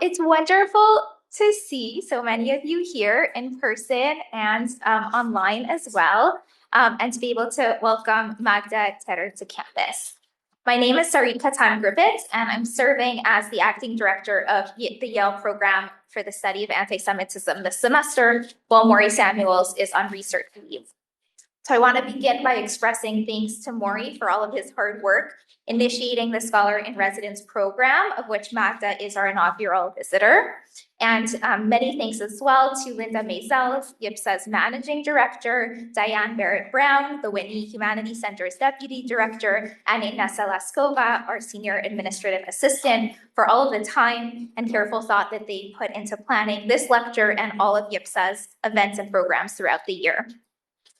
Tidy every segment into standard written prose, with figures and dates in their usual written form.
It's wonderful to see so many of you here in person and online as well, and to be able to welcome Magda Teter to campus. My name is Sarika Time-Griffiths, and I'm serving as the acting director of the Yale program for the study of anti-Semitism this semester, while Maury Samuels is on research leave. So I want to begin by expressing thanks to Maury for all of his hard work initiating the Scholar in Residence program, of which Magda is our inaugural visitor. And many thanks as well to Linda Maisel, YPSA's managing director, Diane Barrett-Brown, the Whitney Humanities Center's deputy director, and Inessa Laskova, our senior administrative assistant, for all of the time and careful thought that they put into planning this lecture and all of YPSA's events and programs throughout the year.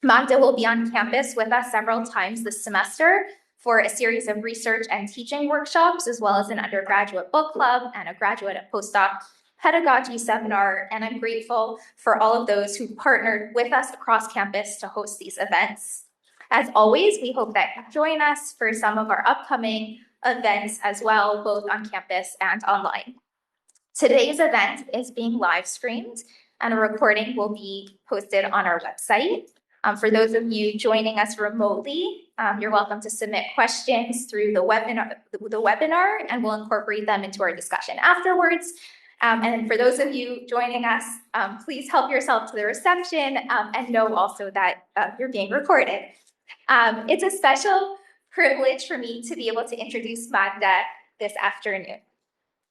Magda will be on campus with us several times this semester for a series of research and teaching workshops, as well as an undergraduate book club and a graduate and postdoc pedagogy seminar. And I'm grateful for all of those who partnered with us across campus to host these events. As always, we hope that you join us for some of our upcoming events as well, both on campus and online. Today's event is being live streamed, and a recording will be posted on our website. For those of you joining us remotely, you're welcome to submit questions through the webinar, and we'll incorporate them into our discussion afterwards. And for those of you joining us, please help yourself to the reception and know also that you're being recorded. It's a special privilege for me to be able to introduce Magda this afternoon.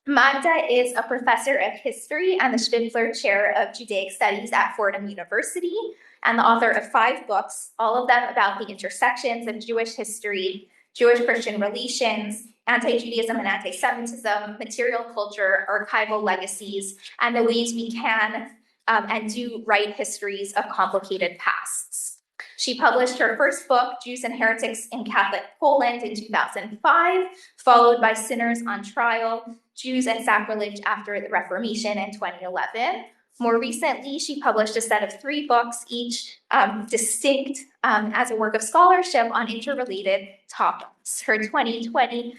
Magda is a professor of history and the Shvidler Chair of Judaic Studies at Fordham University, and the author of 5 books, all of them about the intersections of Jewish history, Jewish-Christian relations, anti-Judaism and anti-Semitism, material culture, archival legacies, and the ways we can and do write histories of complicated pasts. She published her first book, Jews and Heretics in Catholic Poland, in 2005, followed by Sinners on Trial, Jews and Sacrilege After the Reformation in 2011. More recently, she published a set of 3 books, each distinct as a work of scholarship on interrelated topics. Her 2020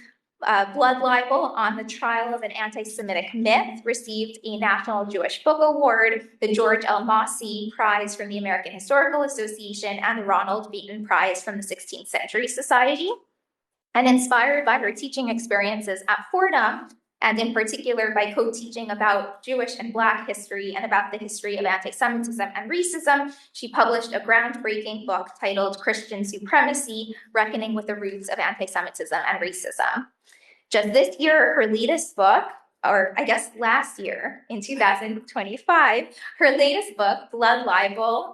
Blood Libel on the Trial of an Anti-Semitic Myth received a National Jewish Book Award, the George L. Massey Prize from the American Historical Association, and the Ronald Beaton Prize from the 16th Century Society. And inspired by her teaching experiences at Fordham, and in particular by co-teaching about Jewish and Black history and about the history of anti-Semitism and racism, she published a groundbreaking book titled Christian Supremacy, Reckoning with the Roots of Anti-Semitism and Racism. Just this year, her latest book, or I guess last year, in 2025, her latest book, Blood Libel's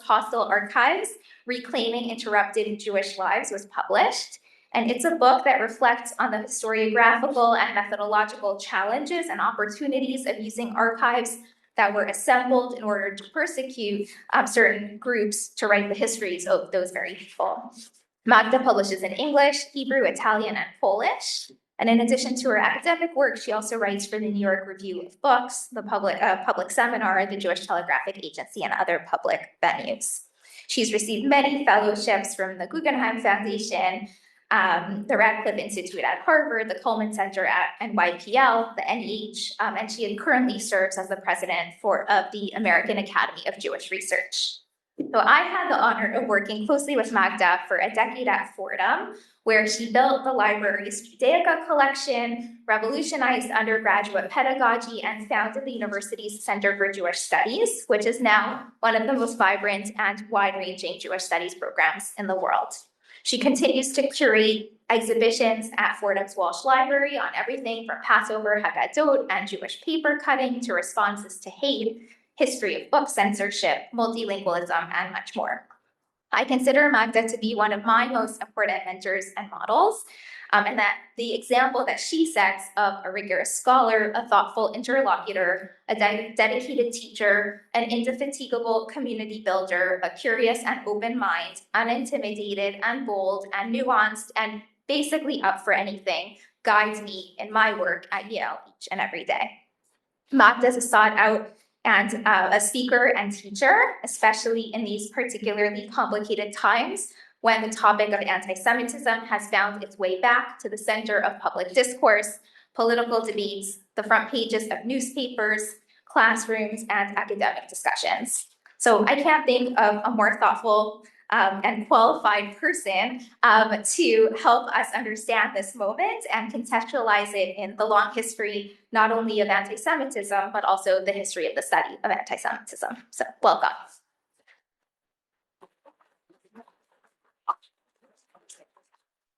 Hostile Archives, Reclaiming Interrupted Jewish Lives, was published. And it's a book that reflects on the historiographical and methodological challenges and opportunities of using archives that were assembled in order to persecute certain groups to write the histories of those very people. Magda publishes in English, Hebrew, Italian, and Polish. And in addition to her academic work, she also writes for the New York Review of Books, the public seminar, the Jewish Telegraphic Agency, and other public venues. She's received many fellowships from the Guggenheim Foundation, the Radcliffe Institute at Harvard, the Cullman Center at NYPL, the NEH, and she currently serves as the president of the American Academy of Jewish Research. So I had the honor of working closely with Magda for a decade at Fordham, where she built the library's Judaic collection, revolutionized undergraduate pedagogy, and founded the university's Center for Jewish Studies, which is now one of the most vibrant and wide-ranging Jewish studies programs in the world. She continues to curate exhibitions at Fordham's Walsh Library on everything from Passover, Haggadot, and Jewish paper cutting to responses to hate, history of book censorship, multilingualism, and much more. I consider Magda to be one of my most important mentors and models, and that the example that she sets of a rigorous scholar, a thoughtful interlocutor, a dedicated teacher, an indefatigable community builder, a curious and open mind, unintimidated and bold and nuanced, and basically up for anything, guides me in my work at Yale each and every day. Magda is a sought-out and a speaker and teacher, especially in these particularly complicated times when the topic of anti-Semitism has found its way back to the center of public discourse, political debates, the front pages of newspapers, classrooms, and academic discussions. So I can't think of a more thoughtful and qualified person to help us understand this moment and contextualize it in the long history, not only of anti-Semitism, but also the history of the study of anti-Semitism. So welcome.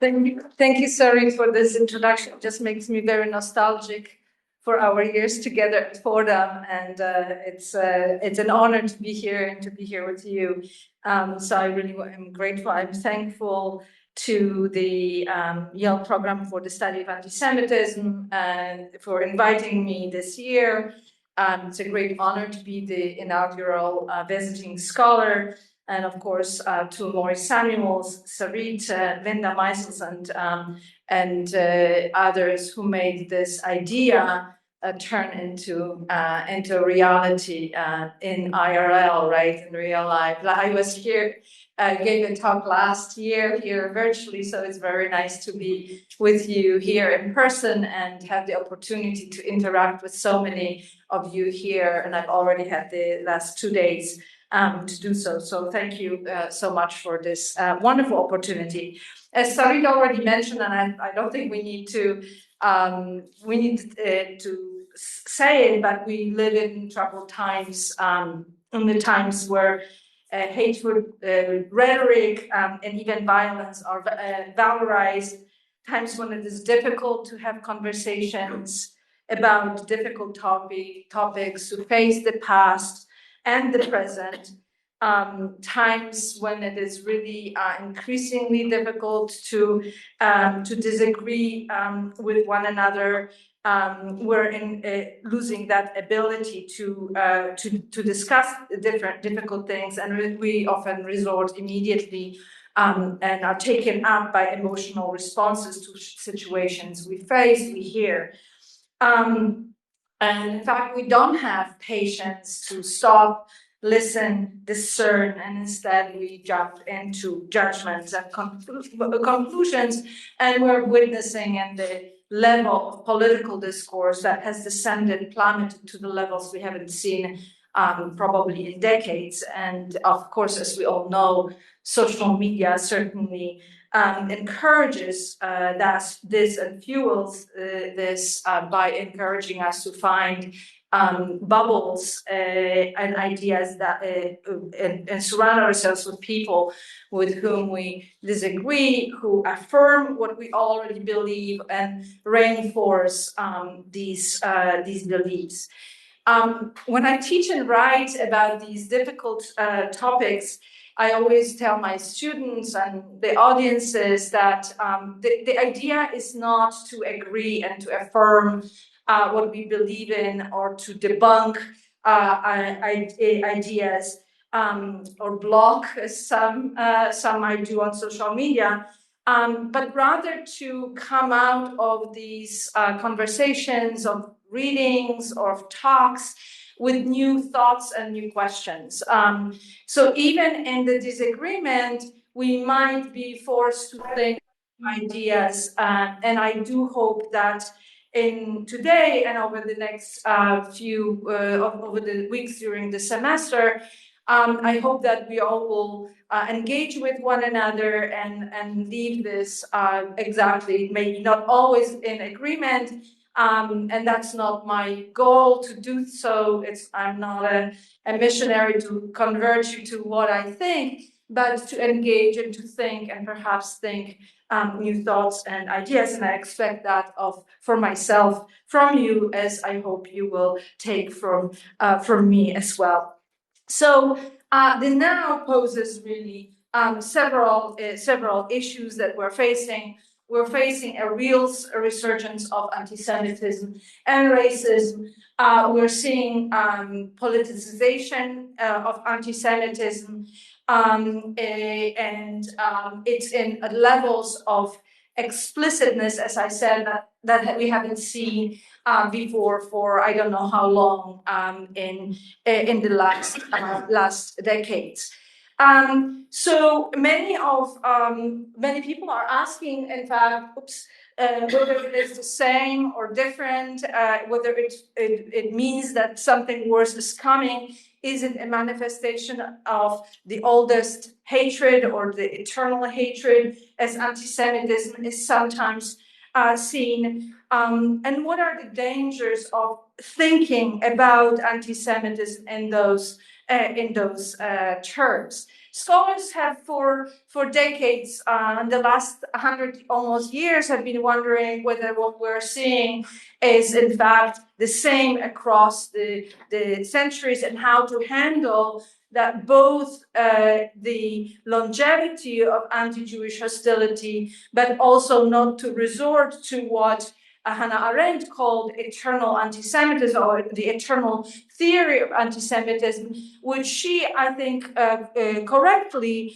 Thank you, Sari, for this introduction. It just makes me very nostalgic for our years together at Fordham, and it's an honor to be here and to be here with you. So I really am grateful. I'm thankful to the Yale program for the study of anti-Semitism and for inviting me this year. It's a great honor to be the inaugural visiting scholar. And of course, to Maurice Samuels, Sarit, Linda Meisels, and others who made this idea turn into reality in IRL, right, in real life. I was here, gave a talk last year here virtually, so it's very nice to be with you here in person and have the opportunity to interact with so many of you here. And I've already had the last 2 days to do so. So thank you so much for this wonderful opportunity. As Sarit already mentioned, and I don't think we need to say it, but we live in troubled times, in the times where hateful rhetoric and even violence are valorized, times when it is difficult to have conversations about difficult topics, to face the past and the present, times when it is really increasingly difficult to disagree with one another. We're losing that ability to discuss difficult things, and we often resort immediately and are taken up by emotional responses to situations we face, we hear. And in fact, we don't have patience to stop, listen, discern, and instead we jump into judgments and conclusions, and we're witnessing in the level of political discourse that has descended, plummeted to the levels we haven't seen probably in decades. And of course, as we all know, social media certainly encourages this and fuels this by encouraging us to find bubbles and ideas that and surround ourselves with people with whom we disagree, who affirm what we already believe and reinforce these beliefs. When I teach and write about these difficult topics, I always tell my students and the audiences that the idea is not to agree and to affirm what we believe in or to debunk ideas or block, as some might do on social media, but rather to come out of these conversations, of readings or of talks with new thoughts and new questions. So even in the disagreement, we might be forced to think ideas. And I do hope that in today and over the next over the weeks during the semester, I hope that we all will engage with one another and leave this exactly, maybe not always in agreement, and that's not my goal to do so. I'm not a missionary to convert you to what I think, but to engage and to think and perhaps think new thoughts and ideas. And I expect that for myself from you, as I hope you will take from me as well. So the now poses really several issues that we're facing. We're facing a real resurgence of anti-Semitism and racism. We're seeing politicization of anti-Semitism, and it's in levels of explicitness, as I said, that we haven't seen before for I don't know how long in the last decades. So many people are asking, in fact, whether it is the same or different, whether it means that something worse is coming. Is it a manifestation of the oldest hatred or the eternal hatred, as anti-Semitism is sometimes seen? And what are the dangers of thinking about anti-Semitism in those terms? Scholars have for decades, in the last 100 almost years, have been wondering whether what we're seeing is in fact the same across the centuries, and how to handle that, both the longevity of anti-Jewish hostility, but also not to resort to what Hannah Arendt called eternal anti-Semitism, or the eternal theory of anti-Semitism, which she, I think, correctly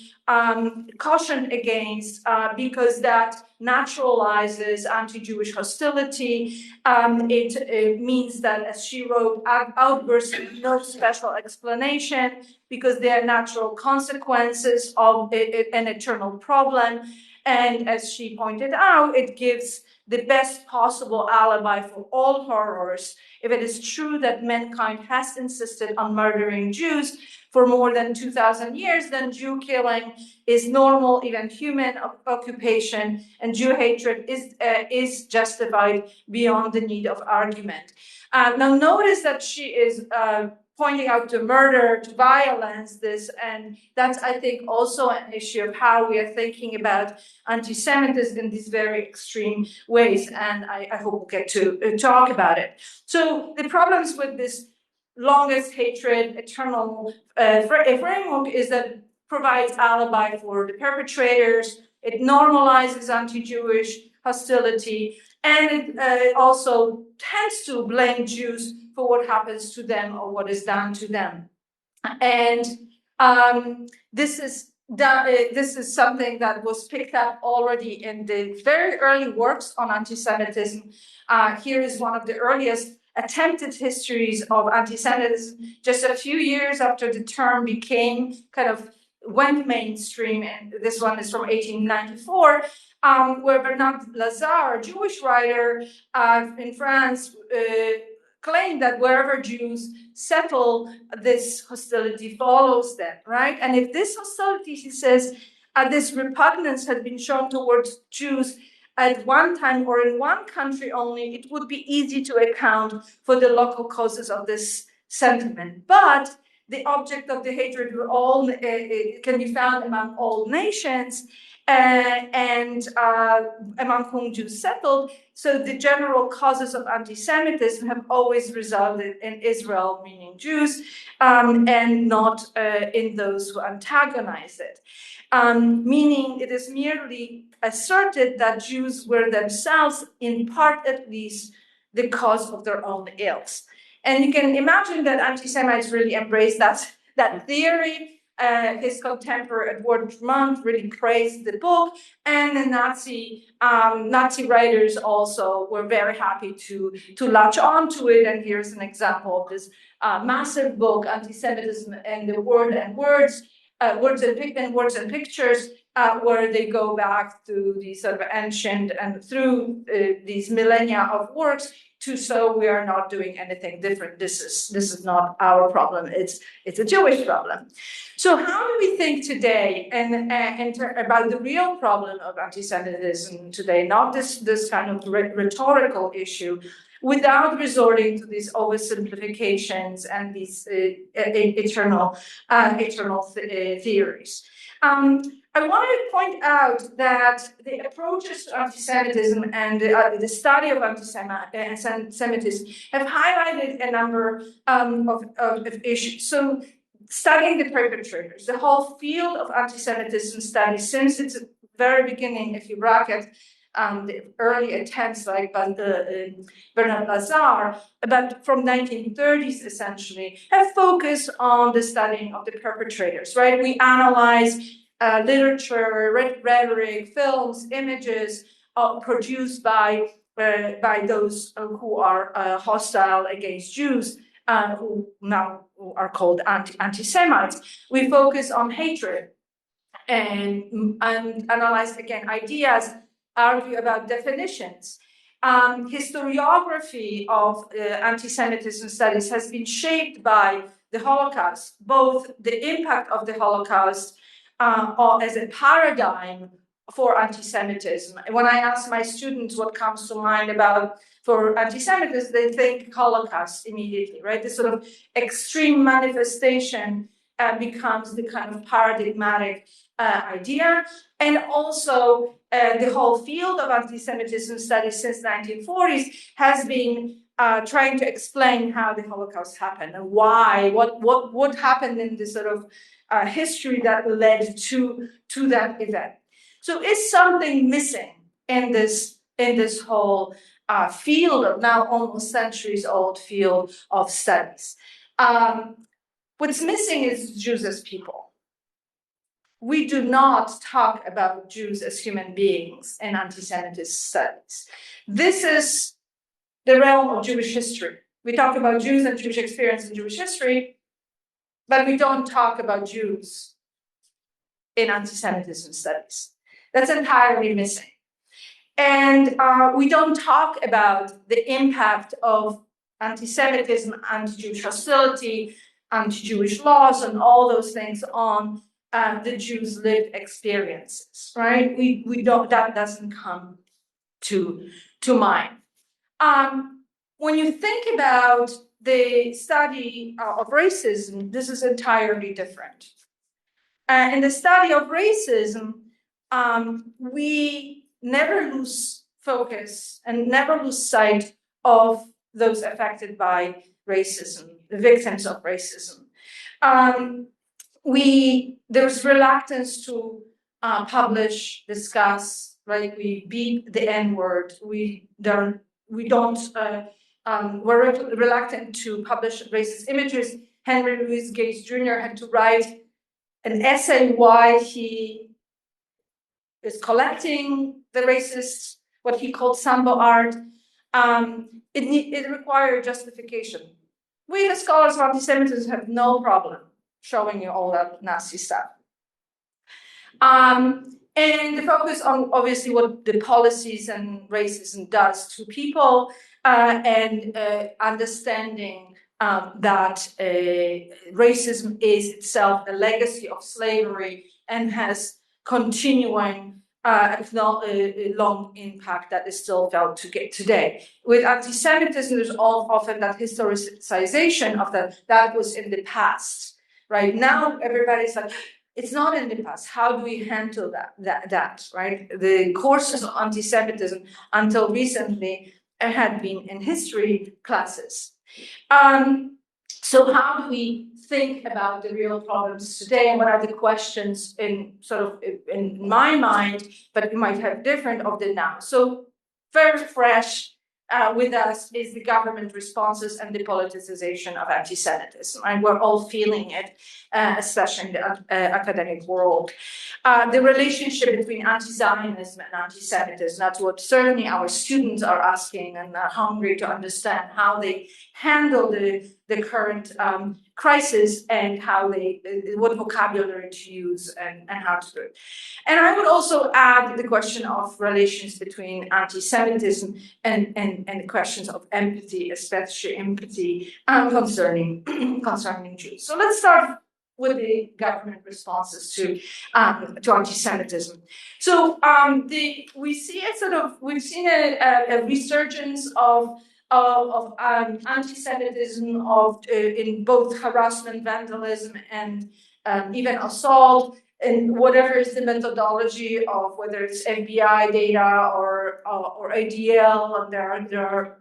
cautioned against, because that naturalizes anti-Jewish hostility. It means that, as she wrote, outbursts with no special explanation, because they are natural consequences of an eternal problem. And as she pointed out, it gives the best possible alibi for all horrors. If it is true that mankind has insisted on murdering Jews for more than 2,000 years, then Jew killing is normal, even human occupation, and Jew hatred is justified beyond the need of argument. Now, notice that she is pointing out to murder, to violence, and that's, I think, also an issue of how we are thinking about anti-Semitism in these very extreme ways, and I hope we'll get to talk about it. So the problems with this longest hatred, eternal framework is that it provides alibi for the perpetrators, it normalizes anti-Jewish hostility, and it also tends to blame Jews for what happens to them or what is done to them. And this is something that was picked up already in the very early works on anti-Semitism. Here is one of the earliest attempted histories of anti-Semitism, just a few years after the term went mainstream, and this one is from 1894, where Bernard Lazare, a Jewish writer in France, claimed that wherever Jews settle, this hostility follows them, right? And if this hostility, he says, this repugnance had been shown towards Jews at one time or in one country only, it would be easy to account for the local causes of this sentiment. But the object of the hatred can be found among all nations, and among whom Jews settled. So the general causes of anti-Semitism have always resulted in Israel, meaning Jews, and not in those who antagonize it. Meaning it is merely asserted that Jews were themselves, in part at least, the cause of their own ills. And you can imagine that anti-Semites really embraced that theory. His contemporary Edward Drummond really praised the book, and the Nazi writers also were very happy to latch on to it. And here's an example of this massive book, Antisemitism and the Words and Pictures, where they go back to the sort of ancient and through these millennia of works to show we are not doing anything different. This is not our problem. It's a Jewish problem. So how do we think today about the real problem of anti-Semitism today? Not this kind of rhetorical issue, without resorting to these oversimplifications and these eternal theories. I want to point out that the approaches to anti-Semitism and the study of anti-Semitism have highlighted a number of issues. So, studying the perpetrators, the whole field of anti-Semitism studies since its very beginning, if you bracket the early attempts like Bernard Lazare, but from 1930s essentially, have focused on the studying of the perpetrators, right? We analyze literature, rhetoric, films, images produced by those who are hostile against Jews, who now are called anti-Semites. We focus on hatred and analyze, again, ideas argue about definitions. Historiography of anti-Semitism studies has been shaped by the Holocaust, both the impact of the Holocaust as a paradigm for anti-Semitism. When I ask my students what comes to mind for anti-Semitism, they think Holocaust immediately, right? This sort of extreme manifestation becomes the kind of paradigmatic idea. And also the whole field of anti-Semitism studies since 1940s has been trying to explain how the Holocaust happened and why, what happened in this sort of history that led to that event. So is something missing in this whole field of now almost centuries old field of studies? What's missing is Jews as people. We do not talk about Jews as human beings in anti-Semitism studies. This is the realm of Jewish history. We talk about Jews and Jewish experience in Jewish history, but we don't talk about Jews in anti-Semitism studies. That's entirely missing. And we don't talk about the impact of anti-Semitism, anti-Jewish hostility, anti-Jewish laws, and all those things on the Jews' lived experiences, right? We don't, that doesn't come to mind. When you think about the study of racism, this is entirely different. In the study of racism, we never lose focus and never lose sight of those affected by racism, the victims of racism. There's reluctance to publish, discuss, right? We beat the N-word. We're reluctant to publish racist images. Henry Louis Gates Jr. had to write an essay why he is collecting the racist, what he called Sambo art. It required justification. We as scholars of anti-Semitism have no problem showing you all that nasty stuff. And the focus on obviously what the policies and racism does to people and understanding that racism is itself a legacy of slavery and has continuing, if not a long impact that is still felt today. With anti-Semitism, there's often that historicization of that was in the past. Right now, everybody's like, it's not in the past. How do we handle that, right? The courses of anti-Semitism until recently had been in history classes. So how do we think about the real problems today, and what are the questions in my mind, but we might have different of the now. So very fresh with us is the government responses and the politicization of anti-Semitism, and we're all feeling it, especially in the academic world. The relationship between anti-Zionism and anti-Semitism, that's what certainly our students are asking and are hungry to understand how they handle the current crisis and how what vocabulary to use and how to do it. And I would also add the question of relations between anti-Semitism and the questions of empathy, especially empathy concerning Jews. So let's start with the government responses to anti-Semitism. So we've seen a resurgence of anti-Semitism in both harassment, vandalism, and even assault, and whatever is the methodology of whether it's FBI data or ADL, and there are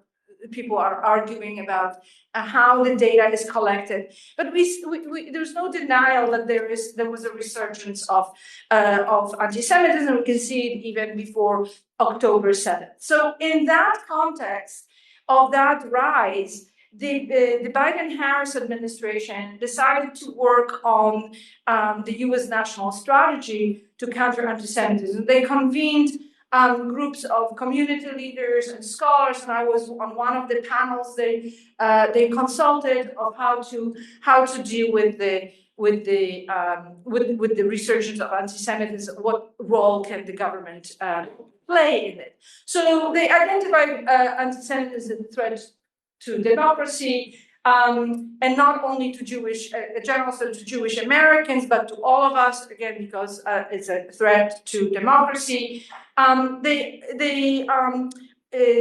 people are arguing about how the data is collected, but there's no denial that there was a resurgence of anti-Semitism. We can see it even before October 7th. So in that context of that rise, the Biden-Harris administration decided to work on the U.S. national strategy to counter anti-Semitism. They convened groups of community leaders and scholars, and I was on one of the panels. They consulted of how to deal with the with the resurgence of anti-Semitism. What role can the government play in it? So they identified anti-Semitism as a threat to democracy, and not only to Jewish, general to Jewish Americans, but to all of us, again, because it's a threat to democracy. They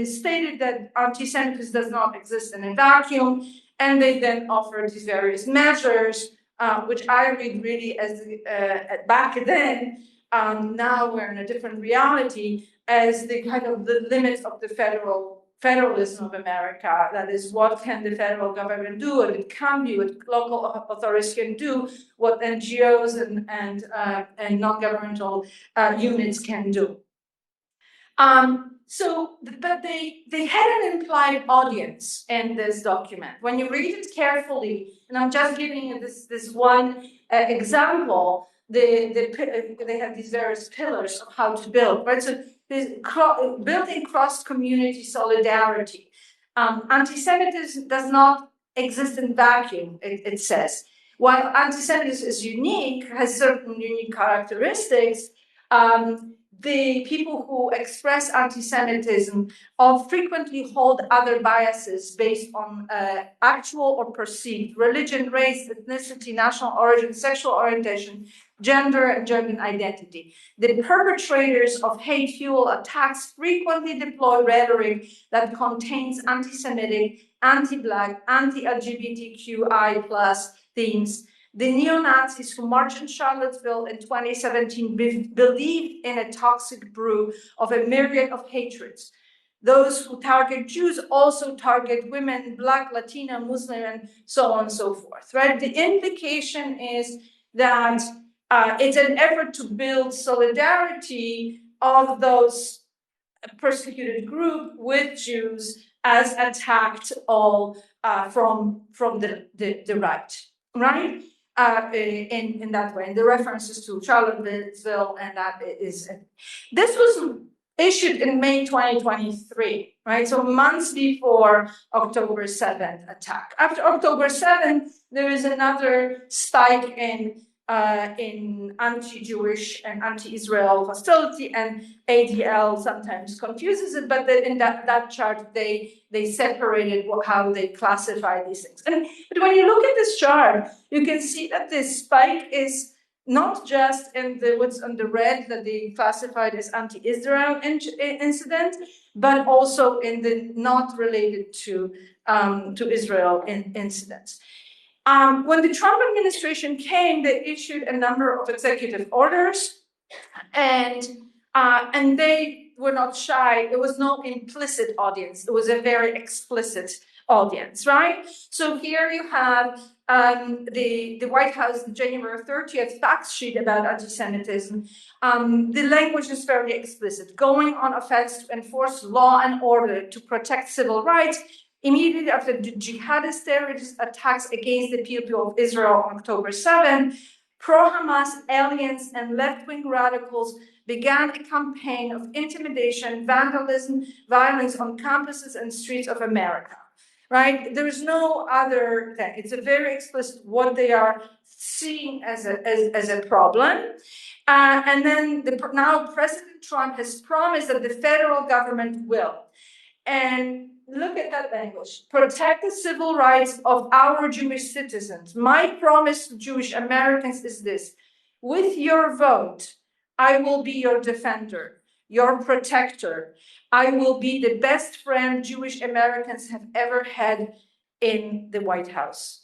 stated that anti-Semitism does not exist in a vacuum, and they then offered these various measures, which I read really as back then. Now we're in a different reality, as the kind of the limits of the federalism of America. That is, what can the federal government do, what it can do, what local authorities can do, what NGOs and non-governmental units can do. But they had an implied audience in this document. When you read it carefully, and I'm just giving you this one example, they have these various pillars of how to build, right? So building cross-community solidarity. Anti-Semitism does not exist in vacuum, it says. While anti-Semitism is unique, has certain unique characteristics, the people who express anti-Semitism frequently hold other biases based on actual or perceived religion, race, ethnicity, national origin, sexual orientation, gender, and gender identity. The perpetrators of hate-fueled attacks frequently deploy rhetoric that contains anti-Semitic, anti-Black, anti-LGBTQI+ themes. The neo-Nazis who marched in Charlottesville in 2017 believed in a toxic brew of a myriad of hatreds. Those who target Jews also target women, Black, Latina, Muslim, and so on and so forth, right? The implication is that it's an effort to build solidarity of those persecuted group with Jews as attacked all from the right? In that way, and the references to Charlottesville, and that is, this was issued in May 2023, right? So months before October 7th attack. After October 7th, there is another spike in anti-Jewish and anti-Israel hostility, and ADL sometimes confuses it, but in that chart, they separated how they classify these things. But when you look at this chart, you can see that this spike is not just in what's on the red that they classified as anti-Israel incident, but also in the not related to Israel incidents. When the Trump administration came, they issued a number of executive orders, and they were not shy. There was no implicit audience. It was a very explicit audience, right? So here you have the White House January 30th fact sheet about anti-Semitism. The language is very explicit, going on offense to enforce law and order, to protect civil rights. Immediately after the jihadist terrorist attacks against the people of Israel on October 7th, pro-Hamas aliens and left-wing radicals began a campaign of intimidation, vandalism, violence on campuses and streets of America, right? There is no other thing. It's a very explicit what they are seeing as a problem. And then now President Trump has promised that the federal government will. And look at that language. Protect the civil rights of our Jewish citizens. My promise to Jewish Americans is this: with your vote, I will be your defender, your protector. I will be the best friend Jewish Americans have ever had in the White House.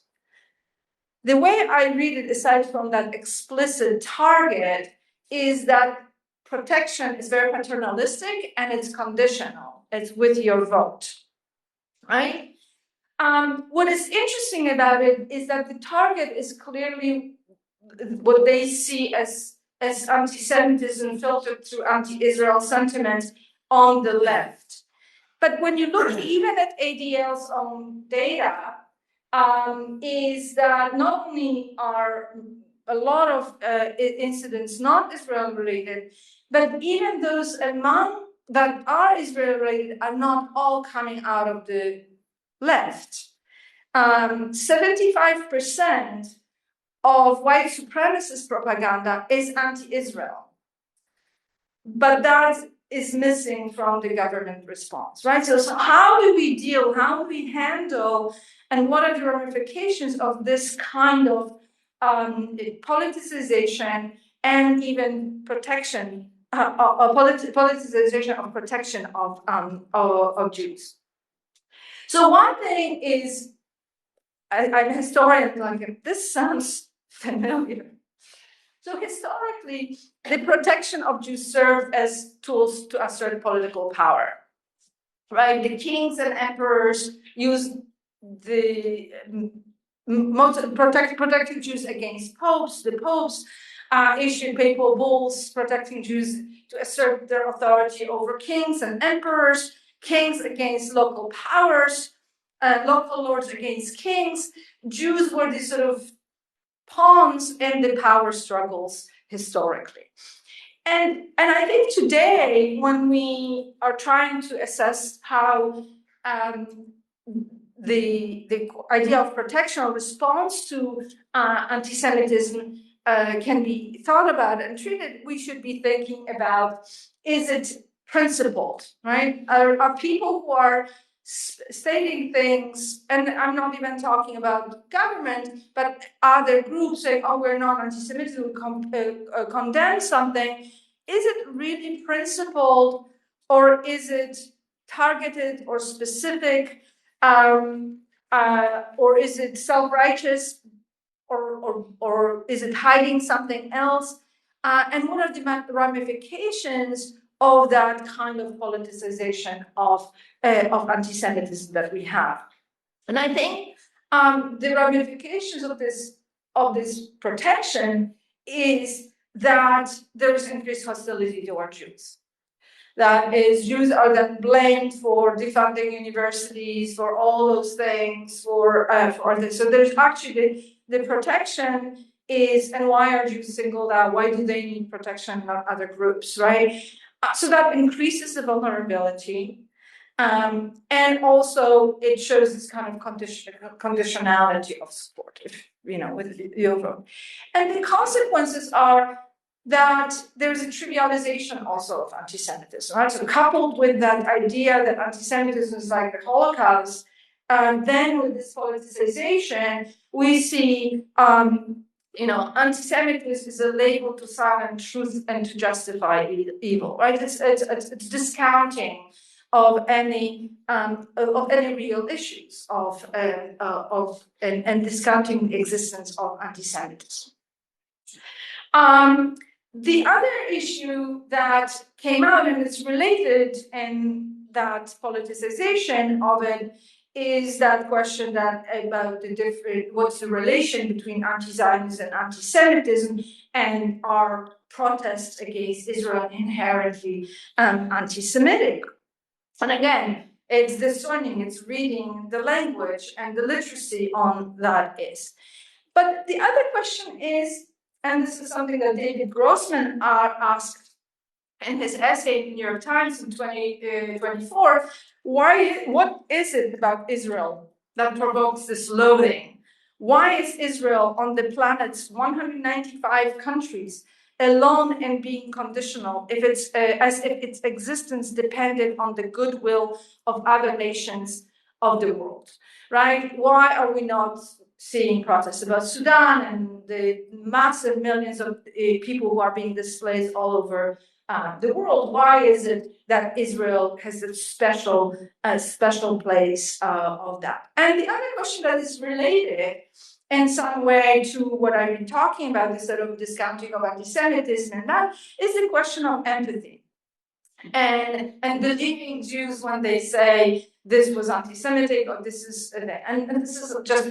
The way I read it, aside from that explicit target, is that protection is very paternalistic and it's conditional. It's with your vote. Right? What is interesting about it is that the target is clearly what they see as anti-Semitism filtered through anti-Israel sentiments on the left. But when you look even at ADL's own data, is that not only are a lot of incidents not Israel related, but even those among that are Israel related are not all coming out of the left. 75% of white supremacist propaganda is anti-Israel. But that is missing from the government response, right? So how do we handle, and what are the ramifications of this kind of politicization and even protection, politicization of protection of Jews? So one thing is, I'm a historian, like, this sounds familiar. So historically, the protection of Jews served as tools to assert political power, right? The kings and emperors used the protecting Jews against popes. The popes issued papal bulls protecting Jews to assert their authority over kings and emperors, kings against local powers, local lords against kings. Jews were these sort of pawns in the power struggles historically. And I think today, when we are trying to assess how the idea of protection or response to anti-Semitism can be thought about and treated, we should be thinking about, is it principled, right? Are people who are stating things, and I'm not even talking about government, but other groups saying, oh, we're not anti-Semitism, we condemn something. Is it really principled, or is it targeted or specific, or is it self-righteous, or is it hiding something else? And what are the ramifications of that kind of politicization of anti-Semitism that we have? And I think the ramifications of this protection is that there is increased hostility toward Jews. That is, Jews are then blamed for defunding universities, for all those things, for this. So there's actually the protection is, and why are Jews singled out? Why do they need protection, not other groups, right? So that increases the vulnerability. And also it shows this kind of conditionality of support, if, with your vote. And the consequences are that there's a trivialization also of anti-Semitism, right? So coupled with that idea that anti-Semitism is like the Holocaust, then with this politicization, we see, anti-Semitism is a label to silence truth and to justify evil, right? It's discounting of any real issues and discounting the existence of anti-Semitism. The other issue that came out, and it's related in that politicization of it, is that question that about what's the relation between anti-Zionism and anti-Semitism, and our protests against Israel inherently anti-Semitic. And again, it's discerning, it's reading the language and the literacy on that is. But the other question is, and this is something that David Grossman asked in his essay in the New York Times in 2024, what is it about Israel that provokes this loathing? Why is Israel on the planet's 195 countries alone and being conditional, if it's as if its existence depended on the goodwill of other nations of the world, right? Why are we not seeing protests about Sudan and the massive millions of people who are being displaced all over the world? Why is it that Israel has a special place of that? And the other question that is related in some way to what I've been talking about, this sort of discounting of anti-Semitism, and that is the question of empathy. And believing Jews when they say this was anti-Semitic, or this is, and this is just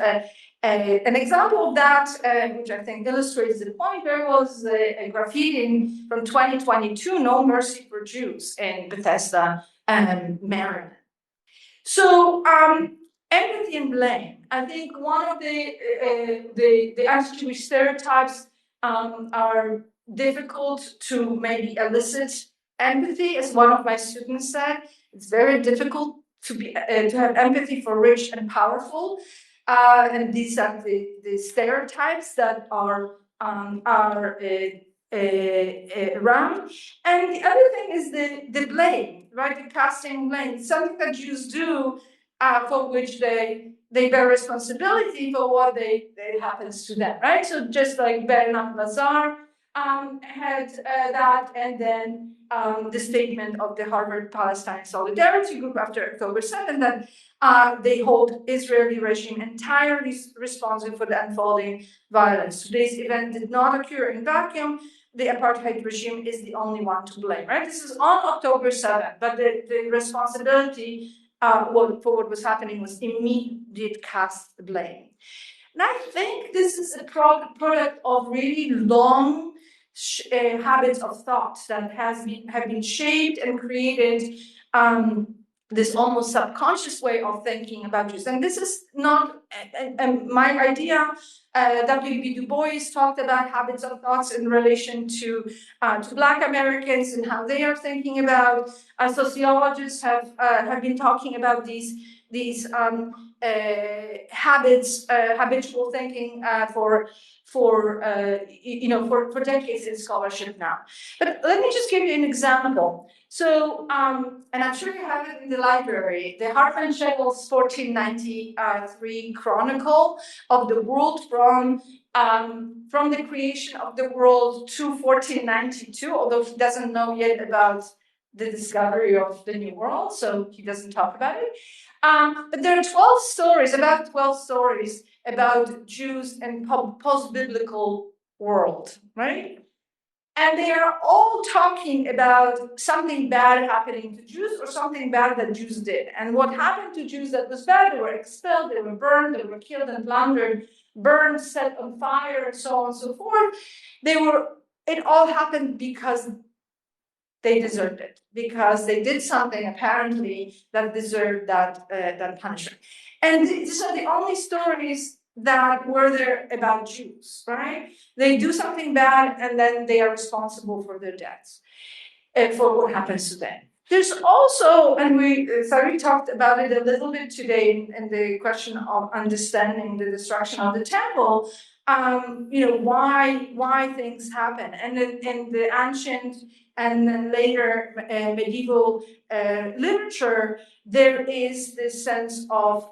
an example of that, which I think illustrates the point. There was a graffiti from 2022, "No Mercy for Jews" in Bethesda, Maryland. So empathy and blame. I think one of the anti-Jewish stereotypes are difficult to maybe elicit empathy, as one of my students said. It's very difficult to have empathy for rich and powerful. and these are the stereotypes that are around. And the other thing is the blame, right? The casting blame, something that Jews do for which they bear responsibility for what happens to them, right? So just like Bernard Lazar had that, and then the statement of the Harvard Palestine Solidarity Group after October 7th that they hold Israeli regime entirely responsible for the unfolding violence. Today's event did not occur in vacuum. The apartheid regime is the only one to blame, right? This is on October 7th, but the responsibility for what was happening was immediate cast blame. And I think this is a product of really long habits of thought that have been shaped and created this almost subconscious way of thinking about Jews. And this is not my idea. W.B. Du Bois talked about habits of thoughts in relation to Black Americans and how they are thinking about. Sociologists have been talking about these habits, habitual thinking for decades in scholarship now. But let me just give you an example. So, and I'm sure you have it in the library, the Hartman Shekels 1493 Chronicle of the World from the creation of the world to 1492, although he doesn't know yet about the discovery of the New World, so he doesn't talk about it. But there are 12 stories about Jews in post-biblical world, right? And they are all talking about something bad happening to Jews or something bad that Jews did. And what happened to Jews that was bad, they were expelled, they were burned, they were killed and plundered, burned, set on fire, and so on and so forth. It all happened because they deserved it, because they did something apparently that deserved that punishment. And these are the only stories that were there about Jews, right? They do something bad and then they are responsible for their deaths, for what happens to them. There's also, and we talked about it a little bit today in the question of understanding the destruction of the temple, why things happen. And in the ancient and then later medieval literature, there is this sense of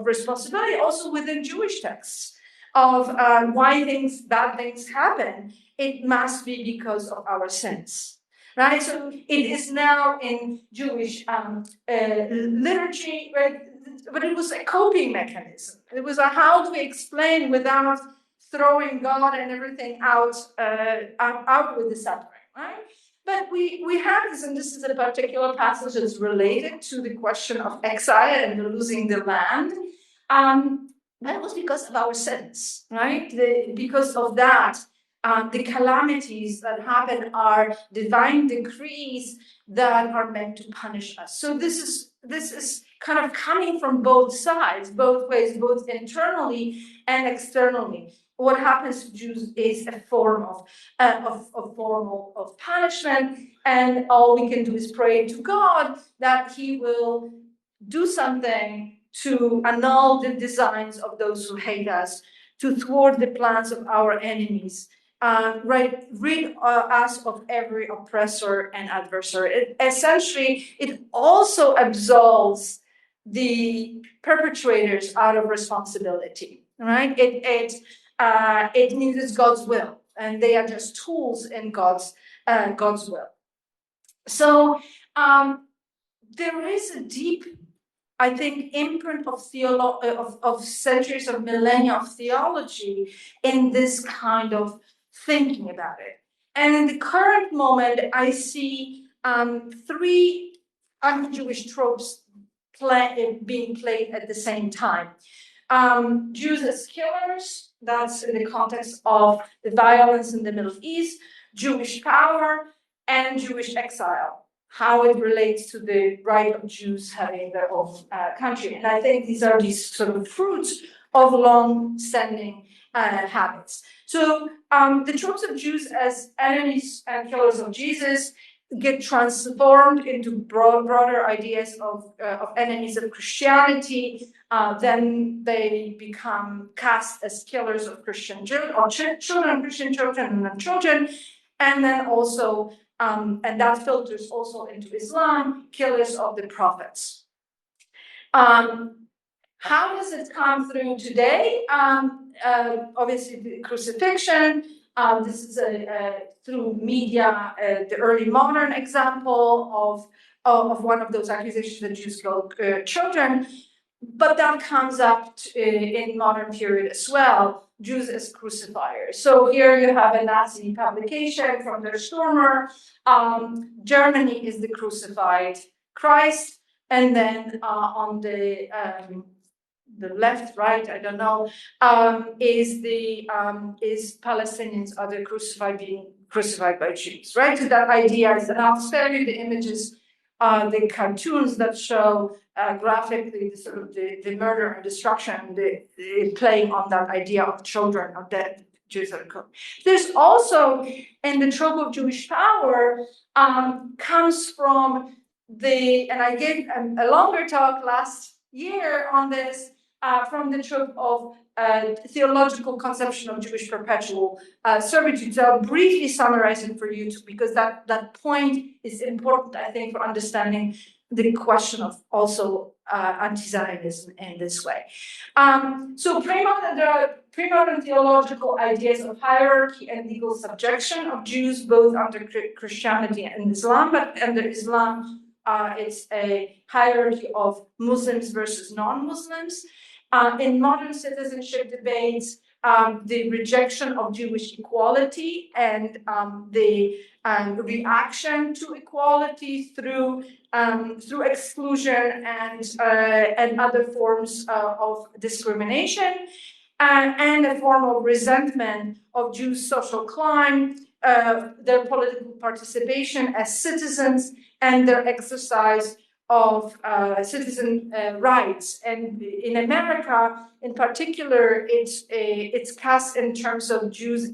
responsibility also within Jewish texts of why bad things happen. It must be because of our sins. Right, so it is now in Jewish liturgy, right? But it was a coping mechanism. It was a how do we explain without throwing God and everything out with the suffering, right? But we have this, and this is a particular passage that's related to the question of exile and losing the land. That was because of our sins, right? Because of that. The calamities that happen are divine decrees that are meant to punish us. So this is kind of coming from both sides, both ways, both internally and externally. What happens to Jews is a form of punishment, and all we can do is pray to God that He will do something to annul the designs of those who hate us, to thwart the plans of our enemies. Rid us of every oppressor and adversary. It also absolves the perpetrators out of responsibility, right? It means it's God's will, and they are just tools in God's will. So there is a deep, I think, imprint of centuries of millennia of theology in this kind of thinking about it. And in the current moment, I see three anti-Jewish tropes being played at the same time. Jews as killers, that's in the context of the violence in the Middle East, Jewish power, and Jewish exile, how it relates to the right of Jews having their own country. And I think these are sort of fruits of long-standing habits. So the tropes of Jews as enemies and killers of Jesus, get transformed into broader ideas of enemies of Christianity. Then they become cast as killers of Christian children, or children, Christian children, and children, and then also, and that filters also into Islam, killers of the prophets. How does it come through today? Obviously, the crucifixion. This is through media, the early modern example of one of those accusations that Jews killed children. But that comes up in modern period as well, Jews as crucifiers. So here you have a Nazi publication from Der Stürmer. Germany is the crucified Christ. And then on the left, right, I don't know, is Palestinians are the crucified being crucified by Jews, right? So that idea is, and I'll spare you the images, the cartoons that show graphically the sort of the murder and destruction, the playing on that idea of children or dead Jews that are cooked. There's also, in the trope of Jewish power, comes from and I gave a longer talk last year on this, from the trope of theological conception of Jewish perpetual servitude. So I'll briefly summarize it for you, because that point is important, I think, for understanding the question of also anti-Zionism in this way. So pre-modern theological ideas of hierarchy and legal subjection of Jews, both under Christianity and Islam, but under Islam, it's a hierarchy of Muslims versus non-Muslims. In modern citizenship debates, the rejection of Jewish equality and the reaction to equality through exclusion and other forms of discrimination, and a form of resentment of Jews' social climb, their political participation as citizens, and their exercise of citizen rights. And in America, in particular, it's cast in terms of Jews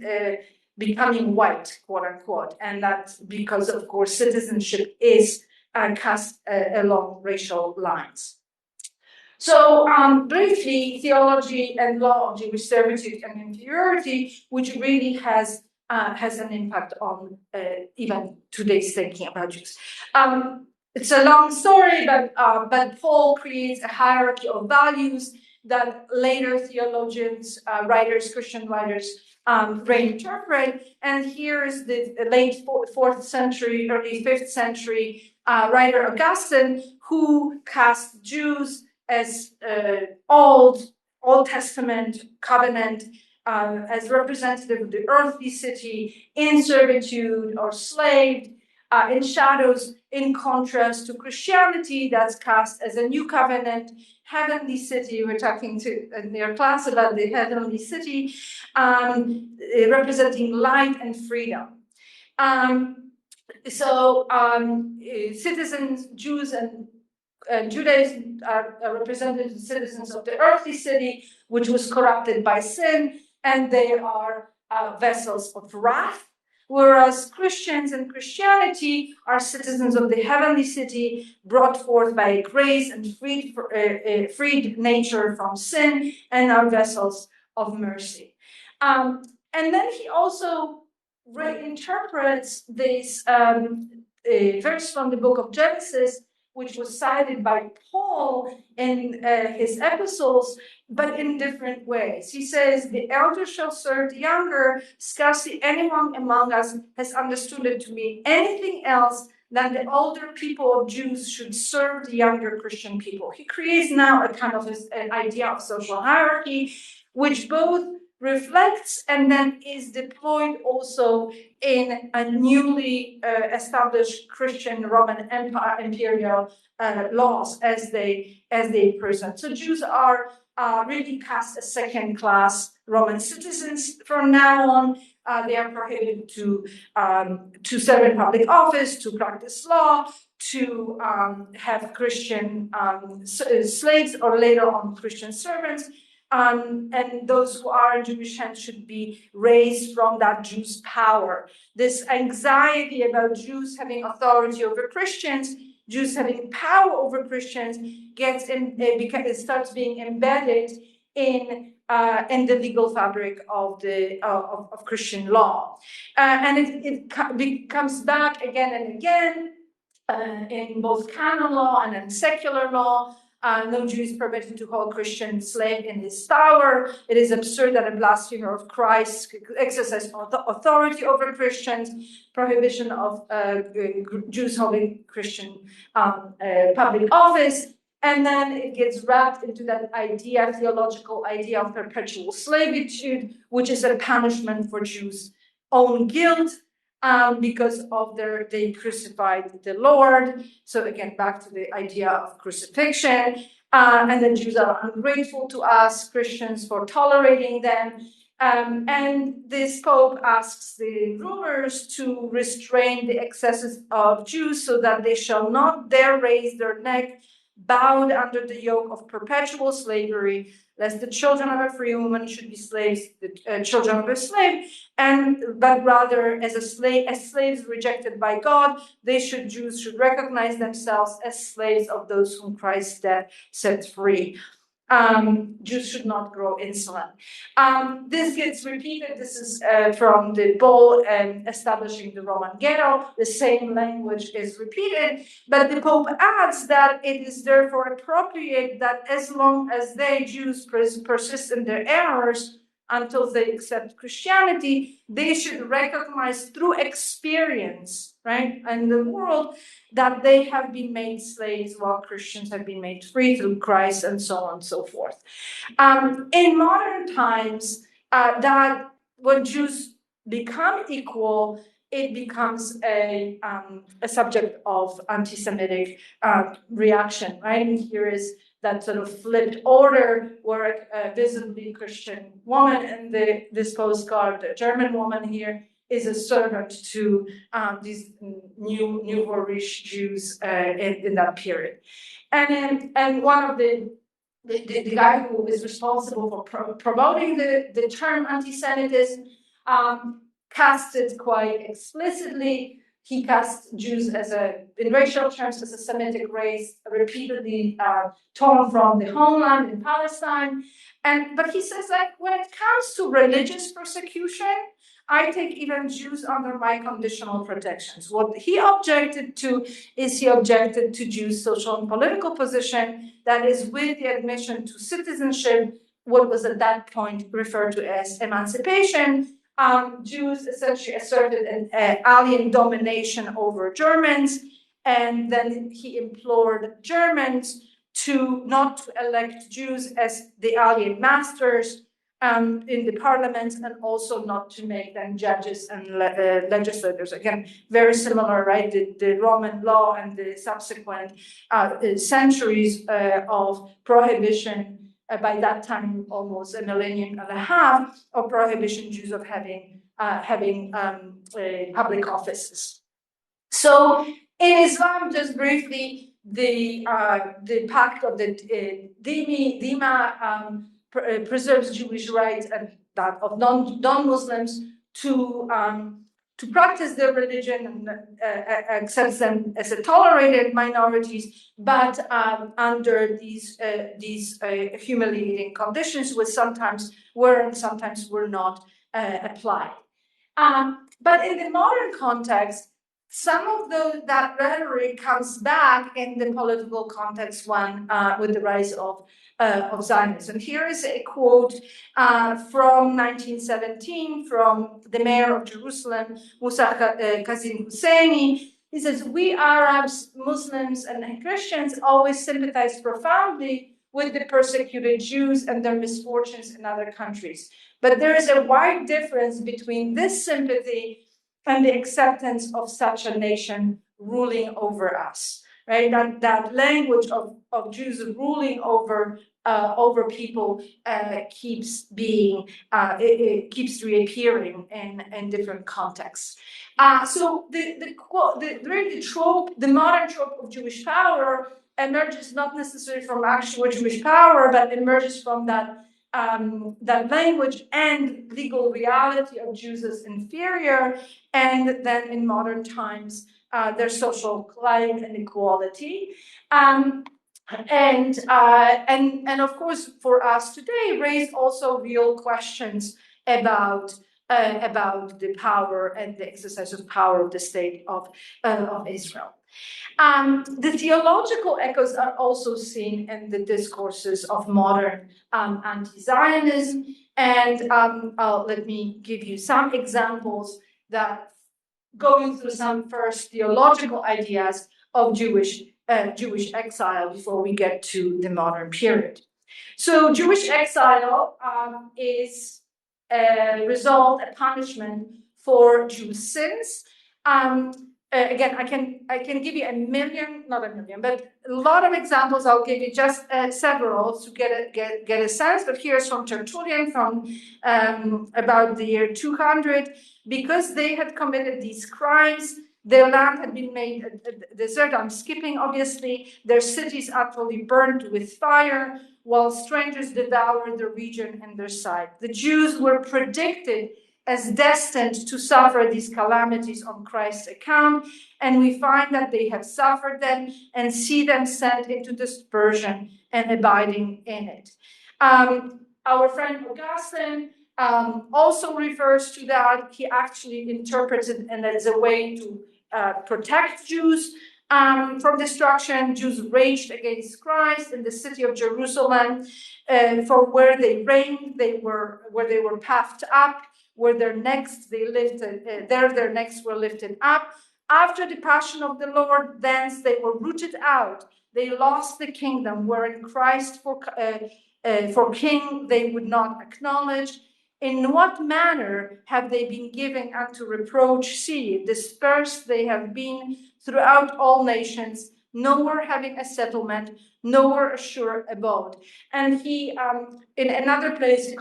becoming white, quote unquote, and that's because, of course, citizenship is cast along racial lines. So briefly, theology and law of Jewish servitude and inferiority, which really has an impact on even today's thinking about Jews. It's a long story, but Paul creates a hierarchy of values that later theologians, writers, Christian writers, reinterpret. And here is the late 4th century, early 5th century writer Augustine, who cast Jews as Old Testament covenant, as representative of the earthly city, in servitude or slaved, in shadows, in contrast to Christianity that's cast as a new covenant, heavenly city. We're talking in your class about the heavenly city, representing light and freedom. Citizens, Jews and Judaism are represented as citizens of the earthly city, which was corrupted by sin, and they are vessels of wrath. Whereas Christians and Christianity are citizens of the heavenly city, brought forth by grace and freed nature from sin, and are vessels of mercy. And then he also reinterprets this verse from the book of Genesis, which was cited by Paul in his epistles, but in different ways. He says, the elder shall serve the younger. Scarcely anyone among us has understood it to mean anything else than the older people of Jews should serve the younger Christian people. He creates now a kind of an idea of social hierarchy, which both reflects and then is deployed also in a newly established Christian Roman Empire imperial laws as they present. So Jews are really cast as second-class Roman citizens from now on. They are prohibited to serve in public office, to practice law, to have Christian slaves or later on Christian servants. and those who are in Jewish hands should be raised from that Jews' power. This anxiety about Jews having authority over Christians, Jews having power over Christians, it starts being embedded in the legal fabric of Christian law, and it comes back again and again in both canon law and in secular law. No Jew is permitted to hold Christian slave in his tower. It is absurd that a blasphemer of Christ exercise authority over Christians. Prohibition of Jews holding Christian public office. And then it gets wrapped into that idea, theological idea of perpetual servitude, which is a punishment for Jews' own guilt. Because of they crucified the Lord. So again, back to the idea of crucifixion. And then Jews are ungrateful to us, Christians, for tolerating them. And this Pope asks the rulers to restrain the excesses of Jews so that they shall not dare raise their neck, bowed under the yoke of perpetual slavery, lest the children of a free woman should be slaves, the children of a slave, but rather as slaves rejected by God, Jews should recognize themselves as slaves of those whom Christ's death set free. Jews should not grow insolent. This gets repeated. This is from the bull establishing the Roman ghetto. The same language is repeated, but the Pope adds that it is therefore appropriate that as long as Jews persist in their errors until they accept Christianity, they should recognize through experience, right, and the world, that they have been made slaves while Christians have been made free through Christ, and so on and so forth. In modern times, that when Jews become equal, it becomes a subject of anti-Semitic reaction, right? And here is that sort of flipped order where a visibly Christian woman in this postcard, a German woman here, is a servant to these new rich Jews in that period. And one of the guy who is responsible for promoting the term anti-Semitism cast it quite explicitly. He cast Jews in racial terms as a Semitic race, repeatedly torn from the homeland in Palestine. But he says, like, when it comes to religious persecution, I take even Jews under my conditional protections. What he objected to Jews' social and political position, that is, with the admission to citizenship, what was at that point referred to as emancipation. Jews essentially asserted an alien domination over Germans, and then he implored Germans not to elect Jews as the alien masters in the parliament, and also not to make them judges and legislators. Again, very similar, right? The Roman law and the subsequent centuries of prohibition. By that time, almost a millennium and a half of prohibition Jews of having public offices. So in Islam, just briefly, the pact of the Dhimma preserves Jewish rights and that of non-Muslims to practice their religion and accepts them as a tolerated minorities, but under these humiliating conditions, which sometimes were and sometimes were not applied. But in the modern context, some of that rhetoric comes back in the political context with the rise of Zionism. And here is a quote from 1917 from the mayor of Jerusalem, Musa Kazim Husseini. He says, "We Arabs, Muslims, and Christians always sympathize profoundly with the persecuted Jews and their misfortunes in other countries. But there is a wide difference between this sympathy and the acceptance of such a nation ruling over us." Right? That language of Jews ruling over people keeps reappearing in different contexts. So the modern trope of Jewish power emerges not necessarily from actual Jewish power, but emerges from that that language and legal reality of Jews as inferior, and then in modern times, their social claim and equality. And of course, for us today, raise also real questions about the power and the exercise of power of the state of Israel. The theological echoes are also seen in the discourses of modern anti-Zionism, and let me give you some examples that going through some first theological ideas of Jewish exile before we get to the modern period. So Jewish exile is a result, a punishment for Jews' sins. Again, I can give you not a million, but a lot of examples. I'll give you just several to get a sense. But here's from Tertullian from about the year 200. Because they had committed these crimes, their land had been made a desert. I'm skipping, obviously. Their cities utterly burned with fire, while strangers devoured the region in their sight. The Jews were predicted as destined to suffer these calamities on Christ's account, and we find that they have suffered them and see them sent into dispersion and abiding in it. Our friend Augustine also refers to that. He actually interprets it as a way to protect Jews from destruction. Jews raged against Christ in the city of Jerusalem, for where they reigned, where they were puffed up, where their necks their necks were lifted up. After the passion of the Lord, thence they were rooted out. They lost the kingdom, wherein Christ for king they would not acknowledge. In what manner have they been given unto reproach? See, dispersed they have been throughout all nations, nowhere having a settlement, nowhere a sure abode. And he, in another place,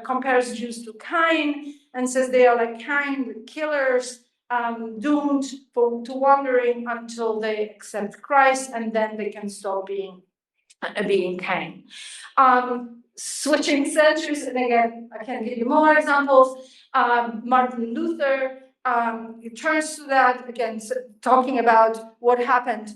compares Jews to Cain and says they are like Cain, the killers, doomed to wandering until they accept Christ, and then they can stop being Cain. Switching centuries, and again, I can give you more examples. Martin Luther turns to that again, talking about what happened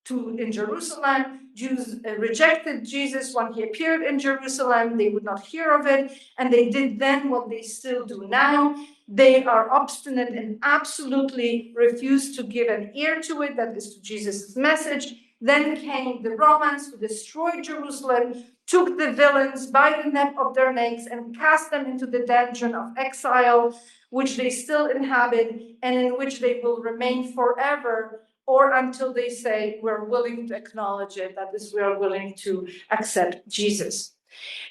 in Jerusalem. Jews rejected Jesus when he appeared in Jerusalem. They would not hear of it, and they did then what they still do now. They are obstinate and absolutely refuse to give an ear to it, that is to Jesus' message. Then came the Romans, who destroyed Jerusalem, took the villains by the neck of their necks and cast them into the dungeon of exile, which they still inhabit and in which they will remain forever, or until they say we're willing to acknowledge it, that is, we are willing to accept Jesus.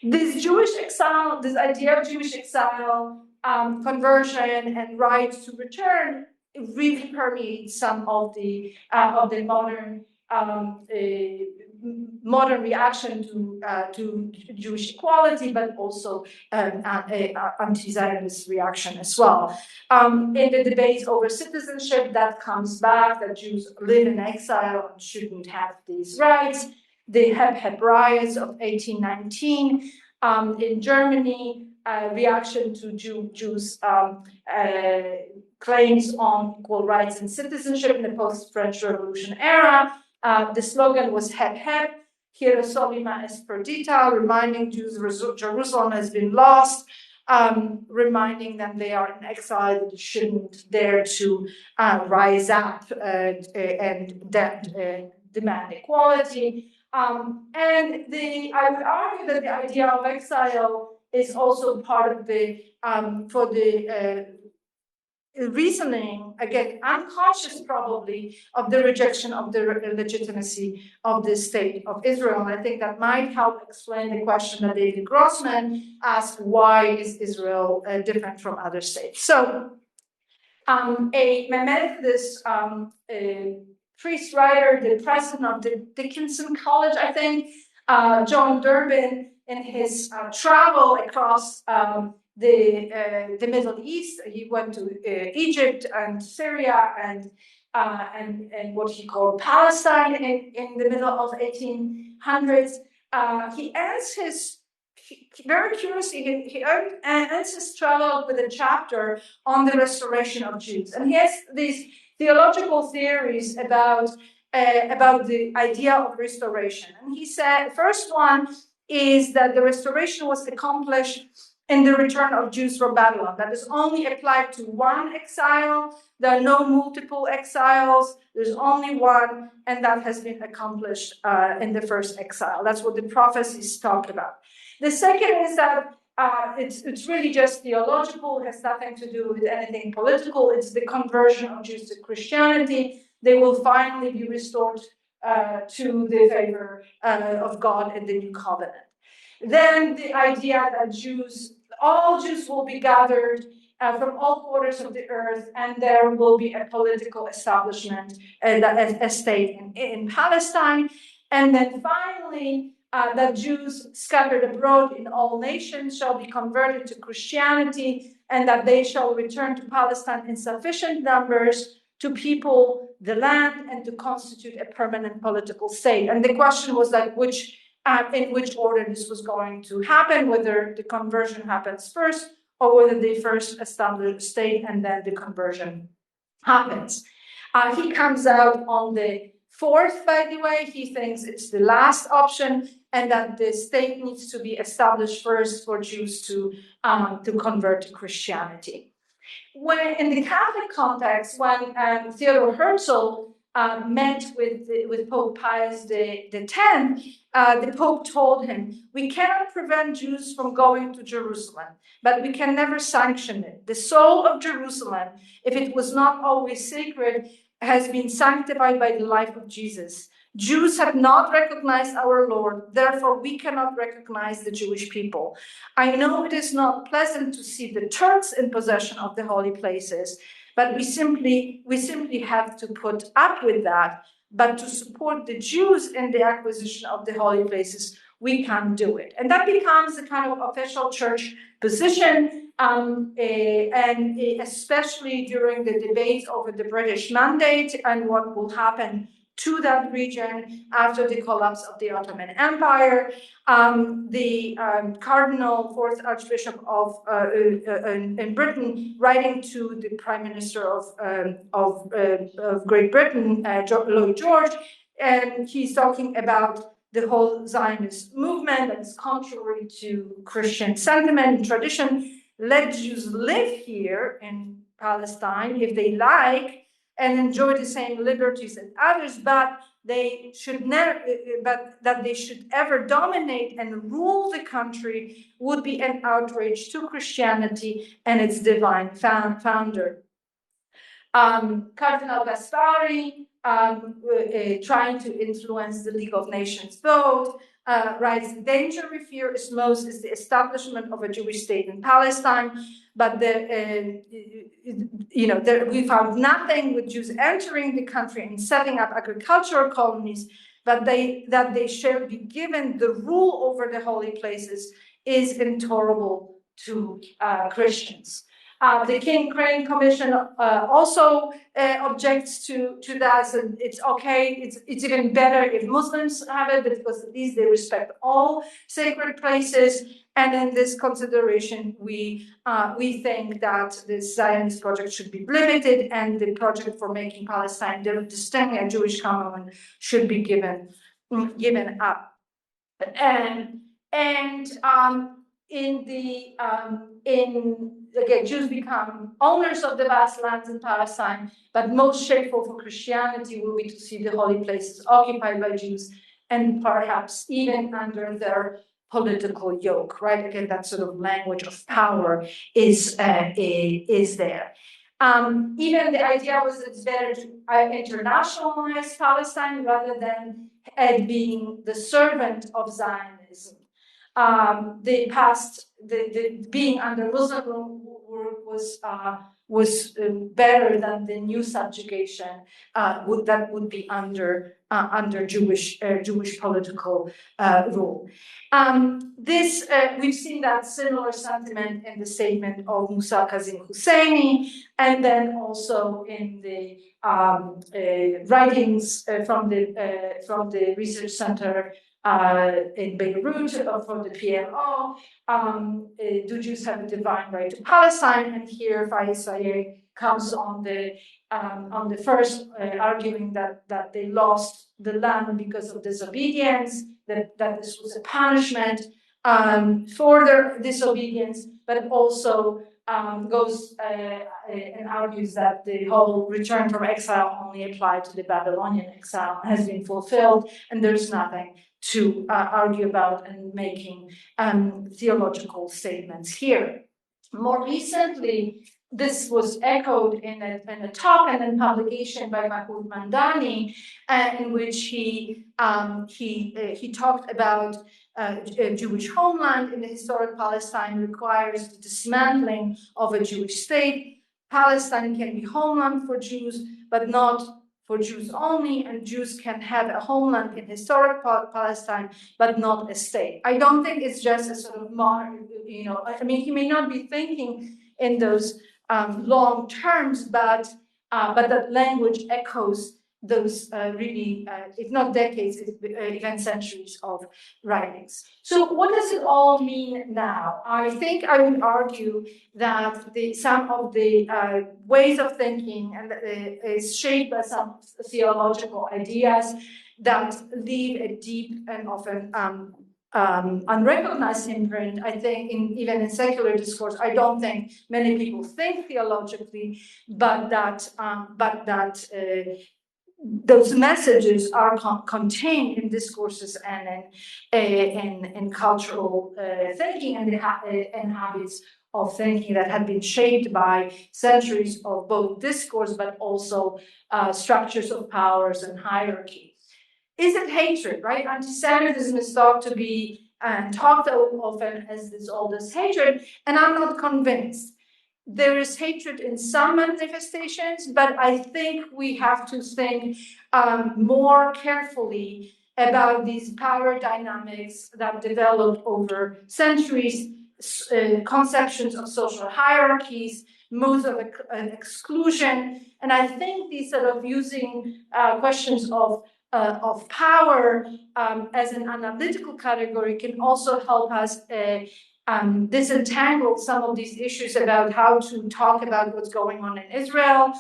This Jewish exile, this idea of Jewish exile, conversion and right to return, really permeates some of the modern reaction to Jewish equality, but also anti-Zionist reaction as well. In the debates over citizenship, that comes back, that Jews live in exile and shouldn't have these rights. They have riots of 1819 in Germany, reaction to Jews' claims on equal rights and citizenship in the post-French Revolution era. The slogan was "Heb Heb, Hierosolima est perdita," reminding Jews Jerusalem has been lost, reminding them they are in exile, that they shouldn't dare to rise up and demand equality. And I would argue that the idea of exile is also part of the reasoning, again, unconscious probably, of the rejection of the legitimacy of the state of Israel. And I think that might help explain the question that David Grossman asked, why is Israel different from other states? So a Methodist priest writer, the president of the Dickinson College, I think, John Durbin, in his travel across the Middle East, he went to Egypt and Syria and what he called Palestine in the middle of 1800s. He ends his very curiously, Ensis traveled with a chapter on the restoration of Jews, and he has these theological theories about the idea of restoration. And he said the first one is that the restoration was accomplished in the return of Jews from Babylon. That is only applied to one exile. There are no multiple exiles. There's only one, and that has been accomplished in the first exile. That's what the prophecies talk about. The second is that it's really just theological. It has nothing to do with anything political. It's the conversion of Jews to Christianity. They will finally be restored to the favor of God in the new covenant. Then the idea that all Jews will be gathered from all quarters of the earth, and there will be a political establishment, a state in Palestine. And then finally, that Jews scattered abroad in all nations shall be converted to Christianity, and that they shall return to Palestine in sufficient numbers to people the land and to constitute a permanent political state. And the question was like, in which order this was going to happen, whether the conversion happens first or whether they first establish a state and then the conversion happens. He comes out on the fourth, by the way. He thinks it's the last option and that the state needs to be established first for Jews to convert to Christianity. When in the Catholic context, when Theodor Herzl met with Pope Pius X, the Pope told him, "We cannot prevent Jews from going to Jerusalem, but we can never sanction it. The soul of Jerusalem, if it was not always sacred, has been sanctified by the life of Jesus. Jews have not recognized our Lord, therefore we cannot recognize the Jewish people. I know it is not pleasant to see the Turks in possession of the holy places, but we simply have to put up with that. But to support the Jews in the acquisition of the holy places, we can't do it." And that becomes a kind of official church position, and especially during the debate over the British Mandate and what will happen to that region after the collapse of the Ottoman Empire. The Cardinal, fourth Archbishop of in Britain, writing to the Prime Minister of Great Britain, Lloyd George, and he's talking about the whole Zionist movement that is contrary to Christian sentiment and tradition. Let Jews live here in Palestine if they like, and enjoy the same liberties as others, but they should never, but that they should ever dominate and rule the country would be an outrage to Christianity and its divine founder. Cardinal Gaspari, trying to influence the League of Nations vote, writes, "The danger we fear is most is the establishment of a Jewish state in Palestine, but we found nothing with Jews entering the country and setting up agricultural colonies, but that they shall be given the rule over the holy places is intolerable to Christians." The King Crane Commission also objects to that. So it's okay. It's even better if Muslims have it, because at least they respect all sacred places. And in this consideration, we think that the Zionist project should be limited, and the project for making Palestine distinct a Jewish commonwealth should be given up. Again, Jews become owners of the vast lands in Palestine, but most shameful for Christianity will be to see the holy places occupied by Jews and perhaps even under their political yoke, right? Again, that sort of language of power is there. Even the idea was that it's better to internationalize Palestine rather than it being the servant of Zionism. The being under Muslim rule was better than the new subjugation that would be under Jewish political rule. We've seen that similar sentiment in the statement of Musa Kazim Husseini, and then also in the writings from the Research Center in Beirut for the PLO. Do Jews have a divine right to Palestine? And here Fayez comes on the first, arguing that they lost the land because of disobedience, that this was a punishment for their disobedience, but also goes and argues that the whole return from exile only applied to the Babylonian exile, has been fulfilled, and there's nothing to argue about and making theological statements here. More recently, this was echoed in a talk and a publication by Mahmoud Mandani, in which he talked about a Jewish homeland in the historic Palestine requires the dismantling of a Jewish state. Palestine can be homeland for Jews, but not for Jews only, and Jews can have a homeland in historic Palestine, but not a state. I don't think it's just a sort of modern, I mean, he may not be thinking in those long terms, but that language echoes those really, if not decades, even centuries of writings. So what does it all mean now? I think I would argue that some of the ways of thinking is shaped by some theological ideas that leave a deep and often unrecognized imprint. I think even in secular discourse, I don't think many people think theologically, but that those messages are contained in discourses and in cultural thinking and habits of thinking that have been shaped by centuries of both discourse, but also structures of powers and hierarchy. Is it hatred, right? Antisemitism is thought to be talked often as all this hatred, and I'm not convinced. There is hatred in some manifestations, but I think we have to think more carefully about these power dynamics that developed over centuries, conceptions of social hierarchies, modes of exclusion, and I think these sort of using questions of power as an analytical category can also help us disentangle some of these issues about how to talk about what's going on in Israel,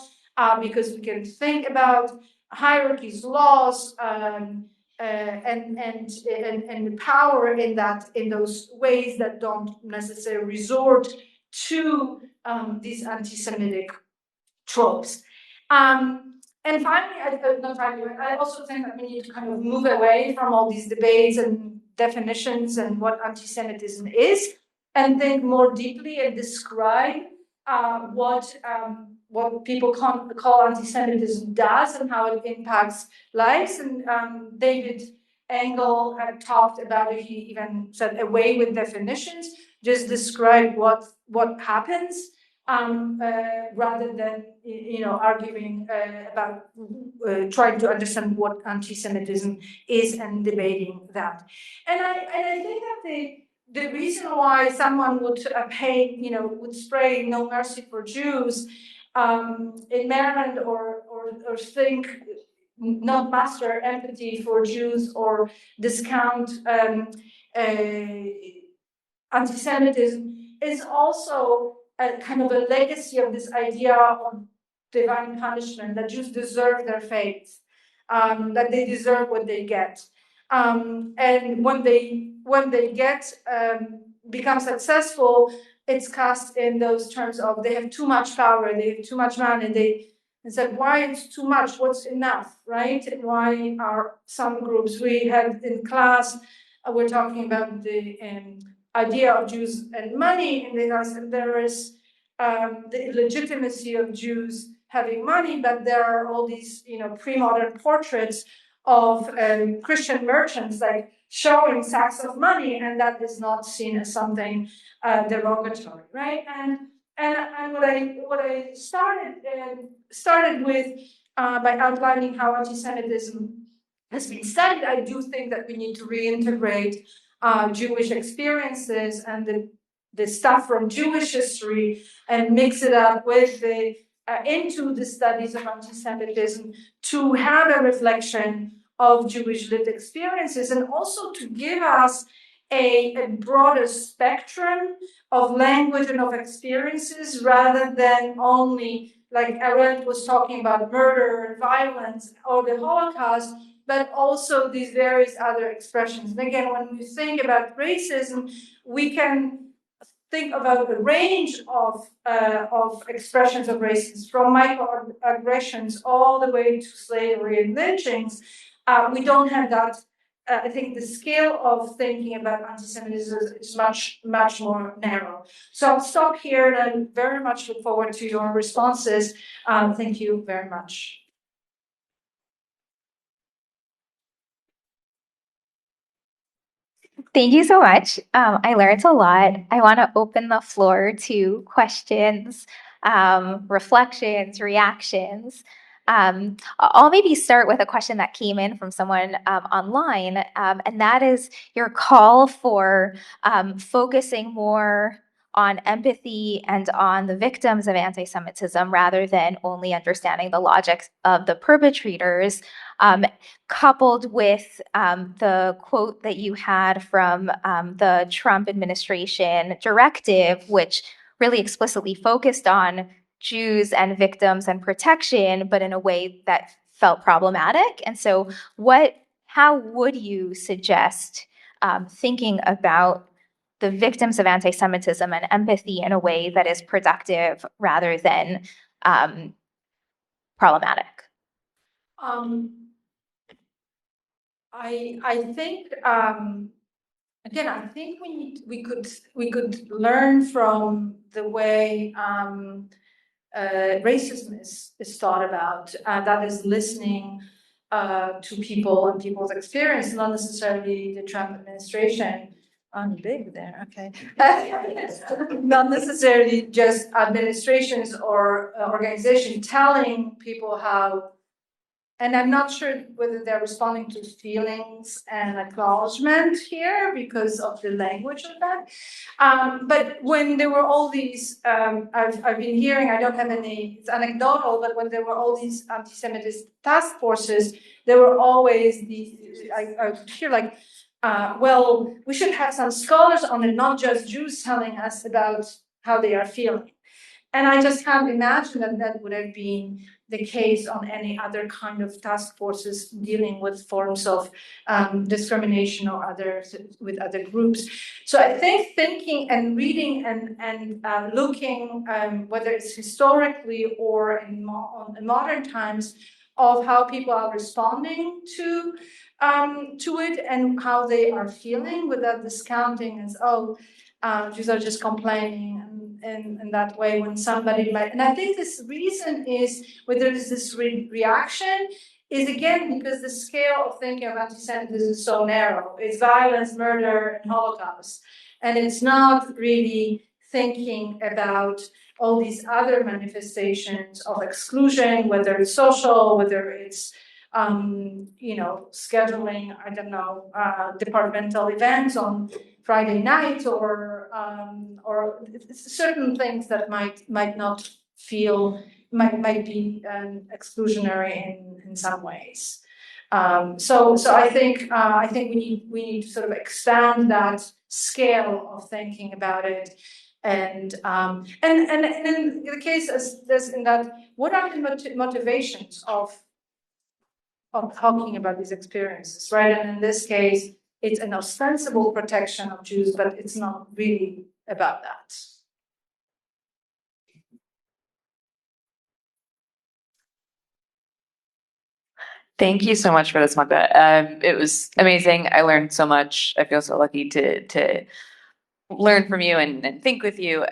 because we can think about hierarchies, laws, and power in those ways that don't necessarily resort to these anti-Semitic tropes. And finally, I also think that we need to kind of move away from all these debates and definitions and what anti-Semitism is, and think more deeply and describe what people call anti-Semitism does and how it impacts lives. And David Engel had talked about it. He even said away with definitions, just describe what happens. Rather than arguing about trying to understand what anti-Semitism is and debating that. And I think that the reason why someone would would spray "No Mercy for Jews" in Maryland or think not master empathy for Jews or discount anti-Semitism is also a kind of a legacy of this idea of divine punishment, that Jews deserve their fate, that they deserve what they get. And when they become successful, it's cast in those terms of they have too much power, they have too much money, and said, why it's too much? What's enough, right? Why are some groups we had in class, we're talking about the idea of Jews and money in the US, and there is the legitimacy of Jews having money, but there are all these, pre-modern portraits of Christian merchants like showing sacks of money, and that is not seen as something derogatory, right? And what I started with by outlining how anti-Semitism has been studied, I do think that we need to reintegrate Jewish experiences and the stuff from Jewish history and mix it up with into the studies of anti-Semitism to have a reflection of Jewish lived experiences, and also to give us a broader spectrum of language and of experiences, rather than only, like Arendt was talking about, murder and violence or the Holocaust, but also these various other expressions. And again, when we think about racism, we can think about a range of expressions of racism, from microaggressions all the way to slavery and lynchings. We don't have that. I think the scale of thinking about anti-Semitism is much, much more narrow. So I'll stop here, and I very much look forward to your responses. Thank you very much. Thank you so much. I learned a lot. I want to open the floor to questions, reflections, reactions. I'll maybe start with a question that came in from someone online, and that is your call for focusing more on empathy and on the victims of anti-Semitism rather than only understanding the logic of the perpetrators, coupled with the quote that you had from the Trump administration directive, which really explicitly focused on Jews and victims and protection, but in a way that felt problematic. And so how would you suggest thinking about the victims of anti-Semitism and empathy in a way that is productive rather than problematic? I think again, I think we could learn from the way racism is thought about. That is listening to people and people's experience, not necessarily the Trump administration. I'm big there, okay. Not necessarily just administrations or organizations telling people how. And I'm not sure whether they're responding to feelings and acknowledgement here because of the language of that. But when there were all these, I've been hearing, I don't have any, it's anecdotal, but when there were all these anti-Semitist task forces, there were always these, I would hear like, well, we should have some scholars on it, not just Jews telling us about how they are feeling. And I just can't imagine that that would have been the case on any other kind of task forces dealing with forms of discrimination or with other groups. So I think thinking and reading and looking, whether it's historically or in modern times, of how people are responding to it and how they are feeling, without discounting as, Jews are just complaining in that way, when somebody might. And I think this reason is, whether there's this reaction, is again because the scale of thinking of anti-Semitism is so narrow. It's violence, murder, and Holocaust. And it's not really thinking about all these other manifestations of exclusion, whether it's social, whether it's scheduling, departmental events on Friday night, or certain things that might not feel, might be exclusionary in some ways. So I think we need to sort of expand that scale of thinking about it. And in the case as in that, what are the motivations of talking about these experiences, right? And in this case, it's an ostensible protection of Jews, but it's not really about that. Thank you so much for this, Magda. It was amazing. I learned so much. I feel so lucky to learn from you and think with you.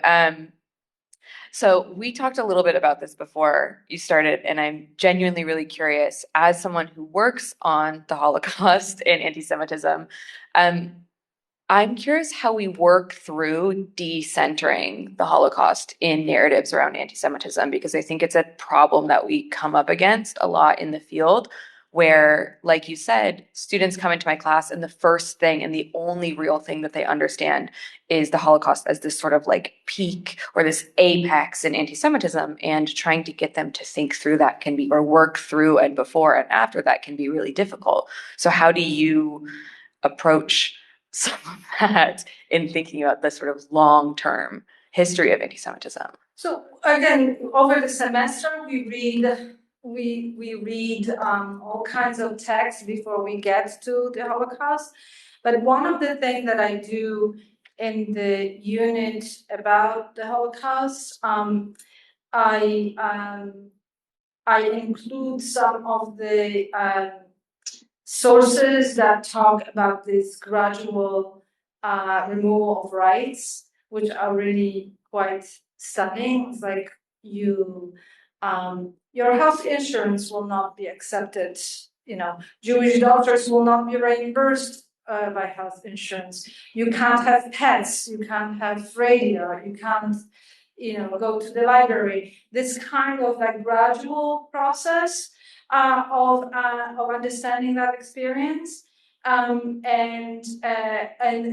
So we talked a little bit about this before you started, and I'm genuinely really curious, as someone who works on the Holocaust and anti-Semitism, I'm curious how we work through decentering the Holocaust in narratives around anti-Semitism, because I think it's a problem that we come up against a lot in the field, where, like you said, students come into my class and the first thing and the only real thing that they understand is the Holocaust as this sort of like peak or this apex in anti-Semitism, and trying to get them to think through that can be, or work through and before and after that can be really difficult. So how do you approach some of that in thinking about the sort of long-term history of anti-Semitism? So again, over the semester, we read all kinds of texts before we get to the Holocaust. But one of the things that I do in the unit about the Holocaust, I include some of the sources that talk about this gradual removal of rights, which are really quite stunning. It's like your health insurance will not be accepted. Jewish doctors will not be reimbursed by health insurance. You can't have pets. You can't have radio. You can't, go to the library. This kind of like gradual process of understanding that experience. And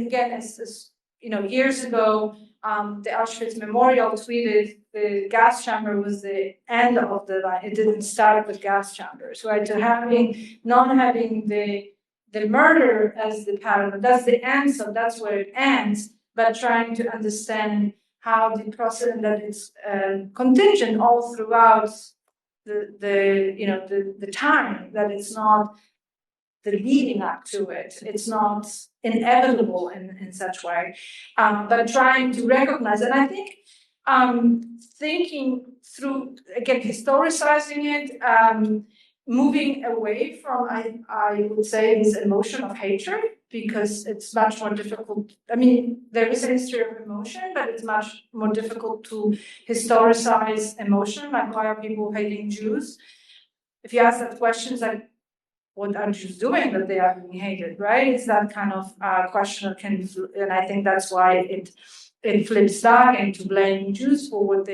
again, as years ago, the Auschwitz Memorial tweeted the gas chamber was the end of the line. It didn't start with gas chambers, right? So not having the murder as the pattern, that's the end, so that's where it ends, but trying to understand how the process, and that it's contingent all throughout the time, that it's not the leading up to it. It's not inevitable in such way, but trying to recognize. And I think thinking through, again, historicizing it, moving away from, I would say, this emotion of hatred, because it's much more difficult. I mean, there is a history of emotion, but it's much more difficult to historicize emotion. Like, why are people hating Jews? If you ask that question, it's like, what are Jews doing that they are being hated, right? It's that kind of question that can, and I think that's why it flips back into blaming Jews for what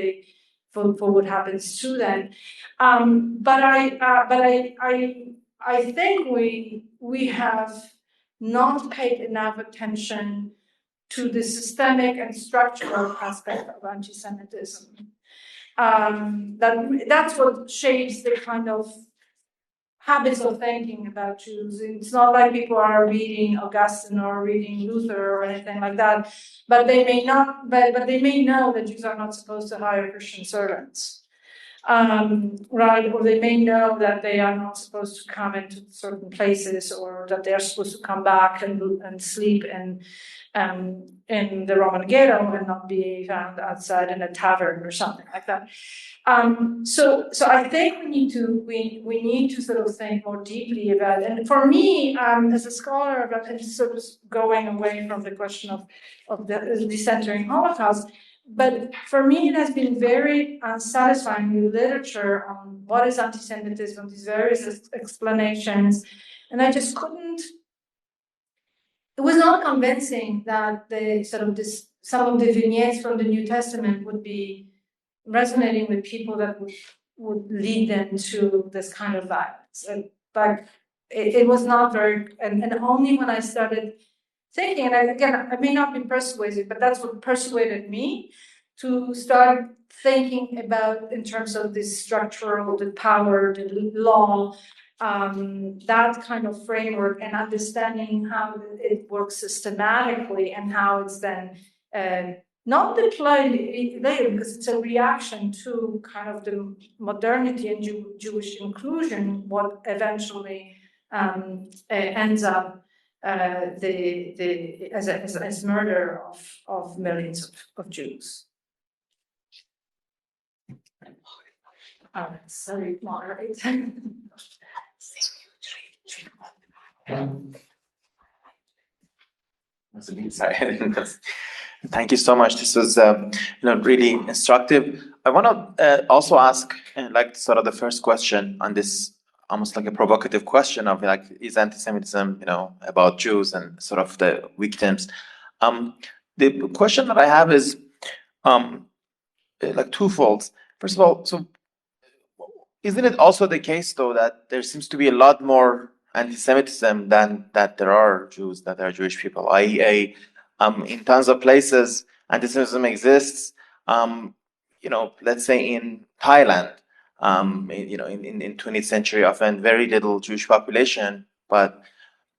for what happens to them. But I think we have not paid enough attention to the systemic and structural aspect of anti-Semitism. That's what shapes the kind of habits of thinking about Jews. It's not like people are reading Augustine or reading Luther or anything like that, but they may not. But they may know that Jews are not supposed to hire Christian servants, right? Or they may know that they are not supposed to come into certain places, or that they are supposed to come back and sleep in the Roman ghetto and not be found outside in a tavern or something like that. So I think we need to sort of think more deeply about it. And for me, as a scholar, about sort of going away from the question of the decentering Holocaust, but for me, it has been very unsatisfying with literature on what is anti-Semitism, these various explanations, and I just couldn't. It was not convincing that some of the vignettes from the New Testament would be resonating with people that would lead them to this kind of violence. But it was not very, and only when I started thinking, and again, I may not be persuasive, but that's what persuaded me to start thinking about in terms of this structural, the power, the law, that kind of framework, and understanding how it works systematically and how it's then not deployed later, because it's a reaction to kind of the modernity and Jewish inclusion, what eventually ends up as murder of millions of Jews. Sorry, moderate. Thank you so much. This was really instructive. I want to also ask, like, sort of the first question on this, almost like a provocative question of, like, is anti-Semitism, about Jews and sort of the victims? The question that I have is like twofold. First of all, so isn't it also the case, though, that there seems to be a lot more anti-Semitism than that there are Jews, that there are Jewish people? I.e., in tons of places, anti-Semitism exists. Let's say in Thailand, in 20th century, often very little Jewish population, but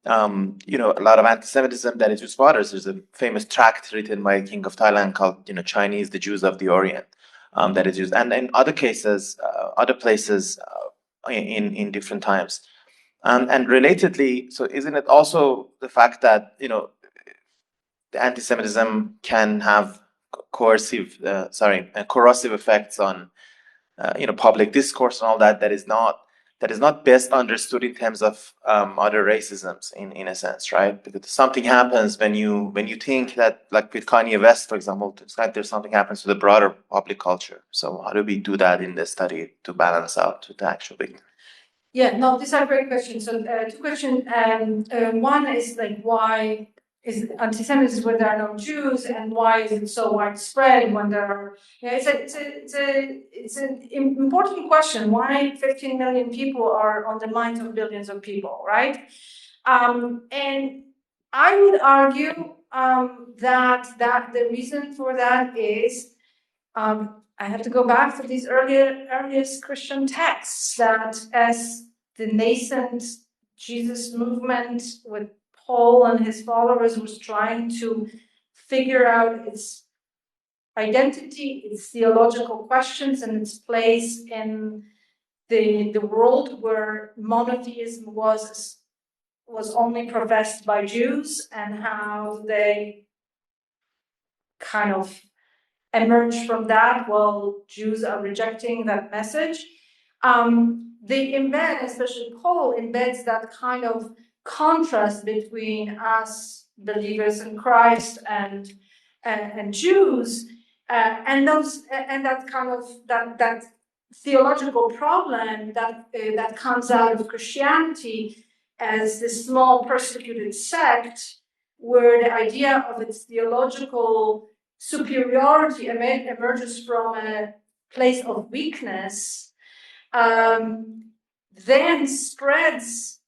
a lot of anti-Semitism that is Jews' fathers. There's a famous tract written by a king of Thailand called, Chinese, the Jews of the Orient, that is used, and in other cases, other places, in different times, and relatedly, so isn't it also the fact that the anti-Semitism can have corrosive effects on public discourse and all that, that is not best understood in terms of other racisms in a sense, right? Because something happens when you think that, like with Kanye West, for example, it's like there's something happens to the broader public culture. So how do we do that in the study to balance out to the actual big? Yeah, no, these are great questions. So two questions. One is like, why is anti-Semitism when there are no Jews, and why is it so widespread when there are? It's an important question. Why 15 million people are on the minds of billions of people, right? And I would argue that the reason for that is. I have to go back to these earliest Christian texts that as the nascent Jesus movement with Paul and his followers was trying to figure out its identity, its theological questions, and its place in the world where monotheism was only professed by Jews, and how they kind of emerge from that while Jews are rejecting that message. They embed, especially Paul embeds that kind of contrast between us believers in Christ and Jews, and that kind of that theological problem that comes out of Christianity as this small persecuted sect, where the idea of its theological superiority emerges from a place of weakness, then spreads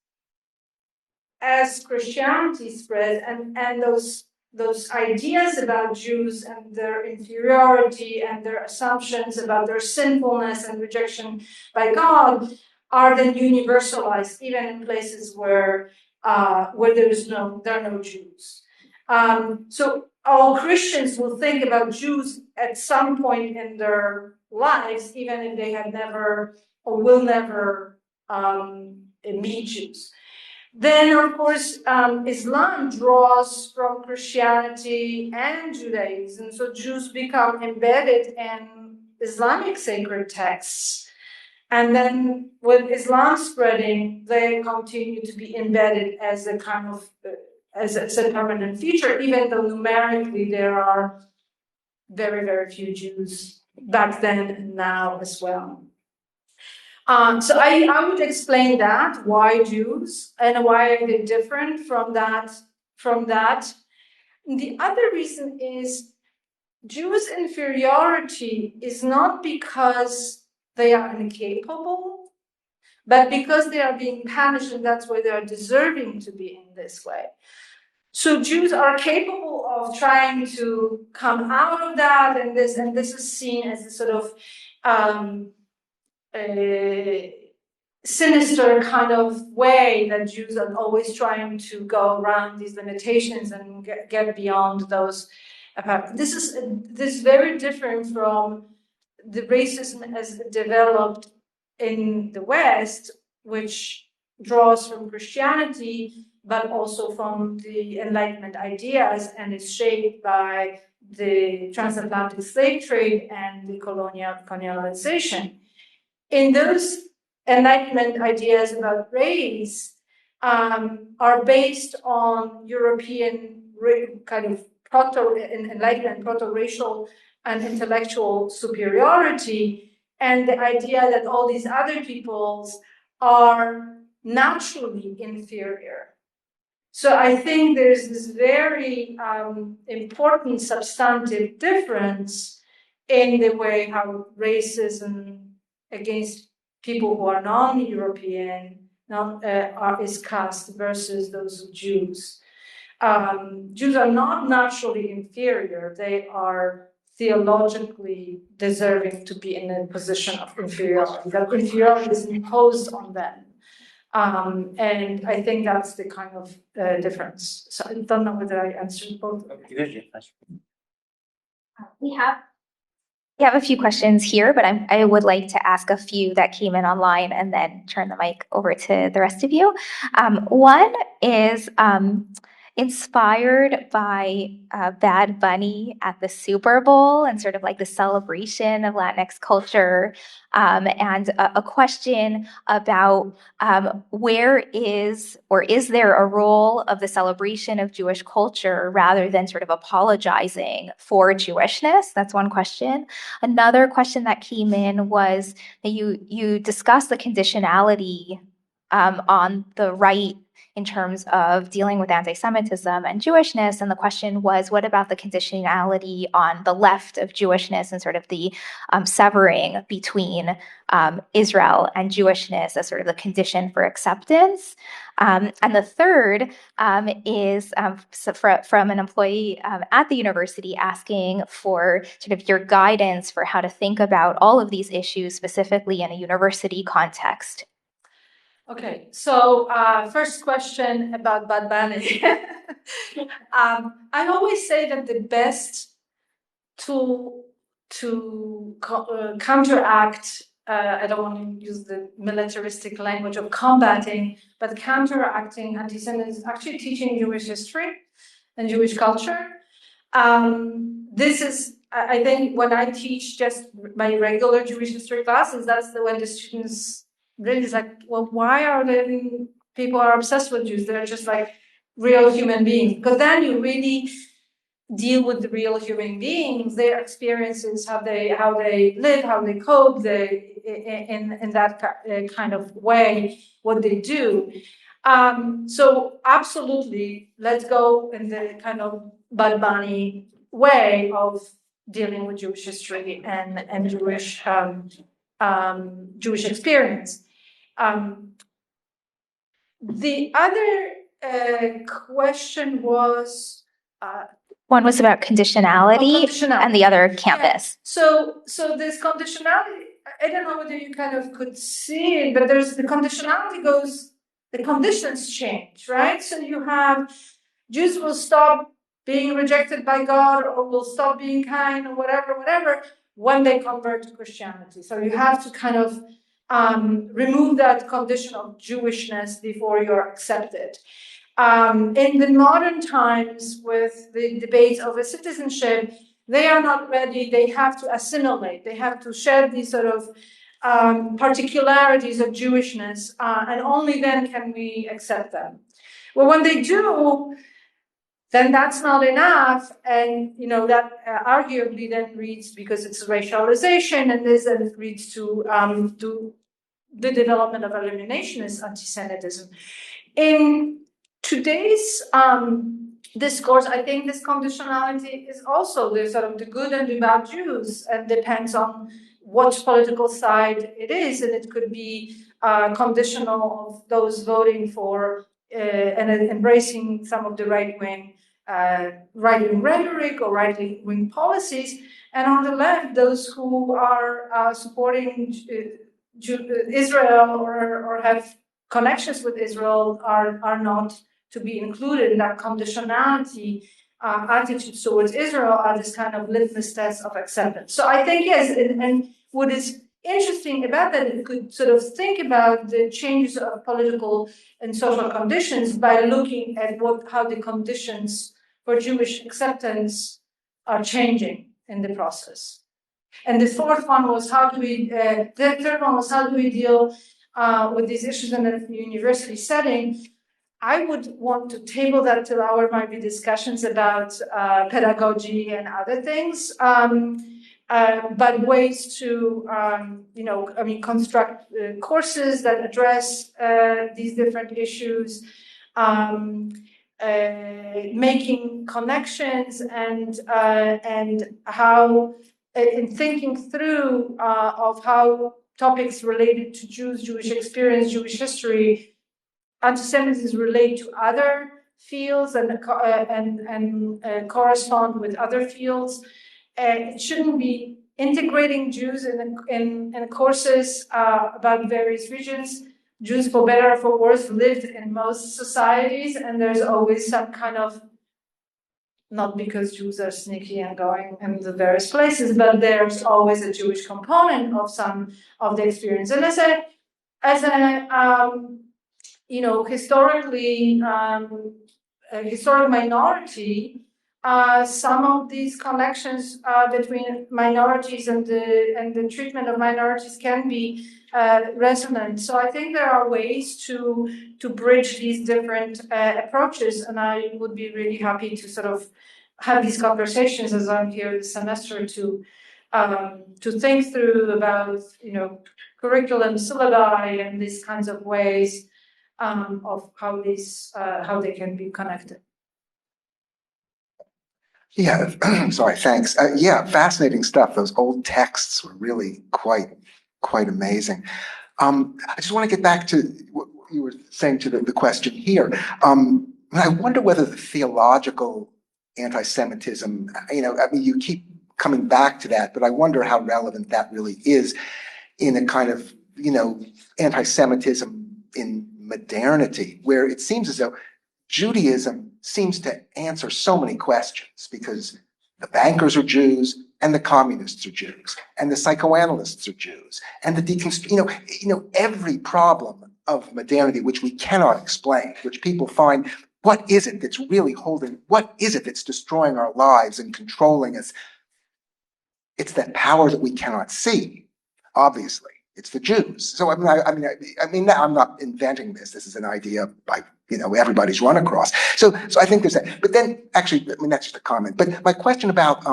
as Christianity spreads, and those ideas about Jews and their inferiority and their assumptions about their sinfulness and rejection by God are then universalized, even in places where there are no Jews. So all Christians will think about Jews at some point in their lives, even if they have never or will never meet Jews. Then, of course, Islam draws from Christianity and Judaism, so Jews become embedded in Islamic sacred texts. And then with Islam spreading, they continue to be embedded as a kind of as a permanent feature, even though numerically there are very, very few Jews back then and now as well. So I would explain that, why Jews and why are they different from that. The other reason is Jews' inferiority is not because they are incapable, but because they are being punished, and that's why they are deserving to be in this way. So Jews are capable of trying to come out of that, and this is seen as a sort of a sinister kind of way that Jews are always trying to go around these limitations and get beyond those. This is very different from the racism as developed in the West, which draws from Christianity, but also from the Enlightenment ideas, and is shaped by the transatlantic slave trade and the colonialization. In those Enlightenment ideas about race are based on European kind of Enlightenment, proto-racial and intellectual superiority, and the idea that all these other peoples are naturally inferior. So I think there's this very important substantive difference in the way how racism against people who are non-European is cast versus those Jews. Jews are not naturally inferior. They are theologically deserving to be in a position of inferiority. That inferiority is imposed on them. And I think that's the kind of difference. So I don't know whether I answered both. We have a few questions here, but I would like to ask a few that came in online and then turn the mic over to the rest of you. One is inspired by Bad Bunny at the Super Bowl and sort of like the celebration of Latinx culture, and a question about where is or is there a role of the celebration of Jewish culture rather than sort of apologizing for Jewishness? That's one question. Another question that came in was that you discussed the conditionality on the right in terms of dealing with anti-Semitism and Jewishness. And the question was, what about the conditionality on the left of Jewishness and sort of the severing between Israel and Jewishness as sort of the condition for acceptance? And the third is from an employee at the university asking for sort of your guidance for how to think about all of these issues specifically in a university context. Okay, so first question about Bad Bunny. I always say that the best tool to counteract, I don't want to use the militaristic language of combating, but counteracting anti-Semitism is actually teaching Jewish history and Jewish culture. This is, I think, when I teach just my regular Jewish history classes, that's when the students really is like, well, why are people are obsessed with Jews? They're just like real human beings. Because then you really deal with the real human beings, their experiences, how they live, how they cope, in that kind of way, what they do. So absolutely, let's go in the kind of Bad Bunny way of dealing with Jewish history and Jewish Jewish experience. The other question was one was about conditionality, and the other campus. Yeah. So this conditionality, I don't know whether you kind of could see it, but there's the conditionality goes, the conditions change, right? So you have Jews will stop being rejected by God or will stop being kind or whatever, when they convert to Christianity. So you have to kind of remove that condition of Jewishness before you're accepted. In the modern times, with the debate over citizenship, they are not ready. They have to assimilate. They have to share these sort of particularities of Jewishness, and only then can we accept them. Well, when they do, then that's not enough, and that arguably then leads, because it's racialization, and this then leads to the development of eliminationist anti-Semitism. In today's discourse, I think this conditionality is also the sort of the good and the bad Jews, and depends on what political side it is, and it could be conditional of those voting for and embracing some of the right-wing rhetoric or right-wing policies, and on the left, those who are supporting Israel or have connections with Israel are not to be included in that conditionality attitude towards Israel are this kind of litmus test of acceptance. So I think, yes, and what is interesting about that, you could sort of think about the changes of political and social conditions by looking at how the conditions for Jewish acceptance are changing in the process. And the third one was how do we deal with these issues in a university setting. I would want to table that till our might be discussions about pedagogy and other things, but ways to construct courses that address these different issues, making connections, and how in thinking through of how topics related to Jews, Jewish experience, Jewish history, anti-Semitism relate to other fields and correspond with other fields. It shouldn't be integrating Jews in courses about various regions. Jews, for better or for worse, lived in most societies, and there's always some kind of, not because Jews are sneaky and going in the various places, but there's always a Jewish component of some of the experience. And as a historically a historic minority, some of these connections between minorities and the treatment of minorities can be resonant. So I think there are ways to bridge these different approaches, and I would be really happy to sort of have these conversations as I'm here this semester to think through about curriculum, syllabi, and these kinds of ways of how they can be connected. Yeah, sorry, thanks. Yeah, fascinating stuff. Those old texts were really quite amazing. I just want to get back to what you were saying to the question here. I wonder whether the theological anti-Semitism, you keep coming back to that, but I wonder how relevant that really is in a kind of, anti-Semitism in modernity, where it seems as though Judaism seems to answer so many questions because the bankers are Jews and the communists are Jews and the psychoanalysts are Jews and the every problem of modernity which we cannot explain, which people find, what is it that's really what is it that's destroying our lives and controlling us? It's that power that we cannot see, obviously. It's the Jews. So I'm not inventing this. This is an idea everybody's run across. So I think there's that. But then, actually, that's just a comment. But my question about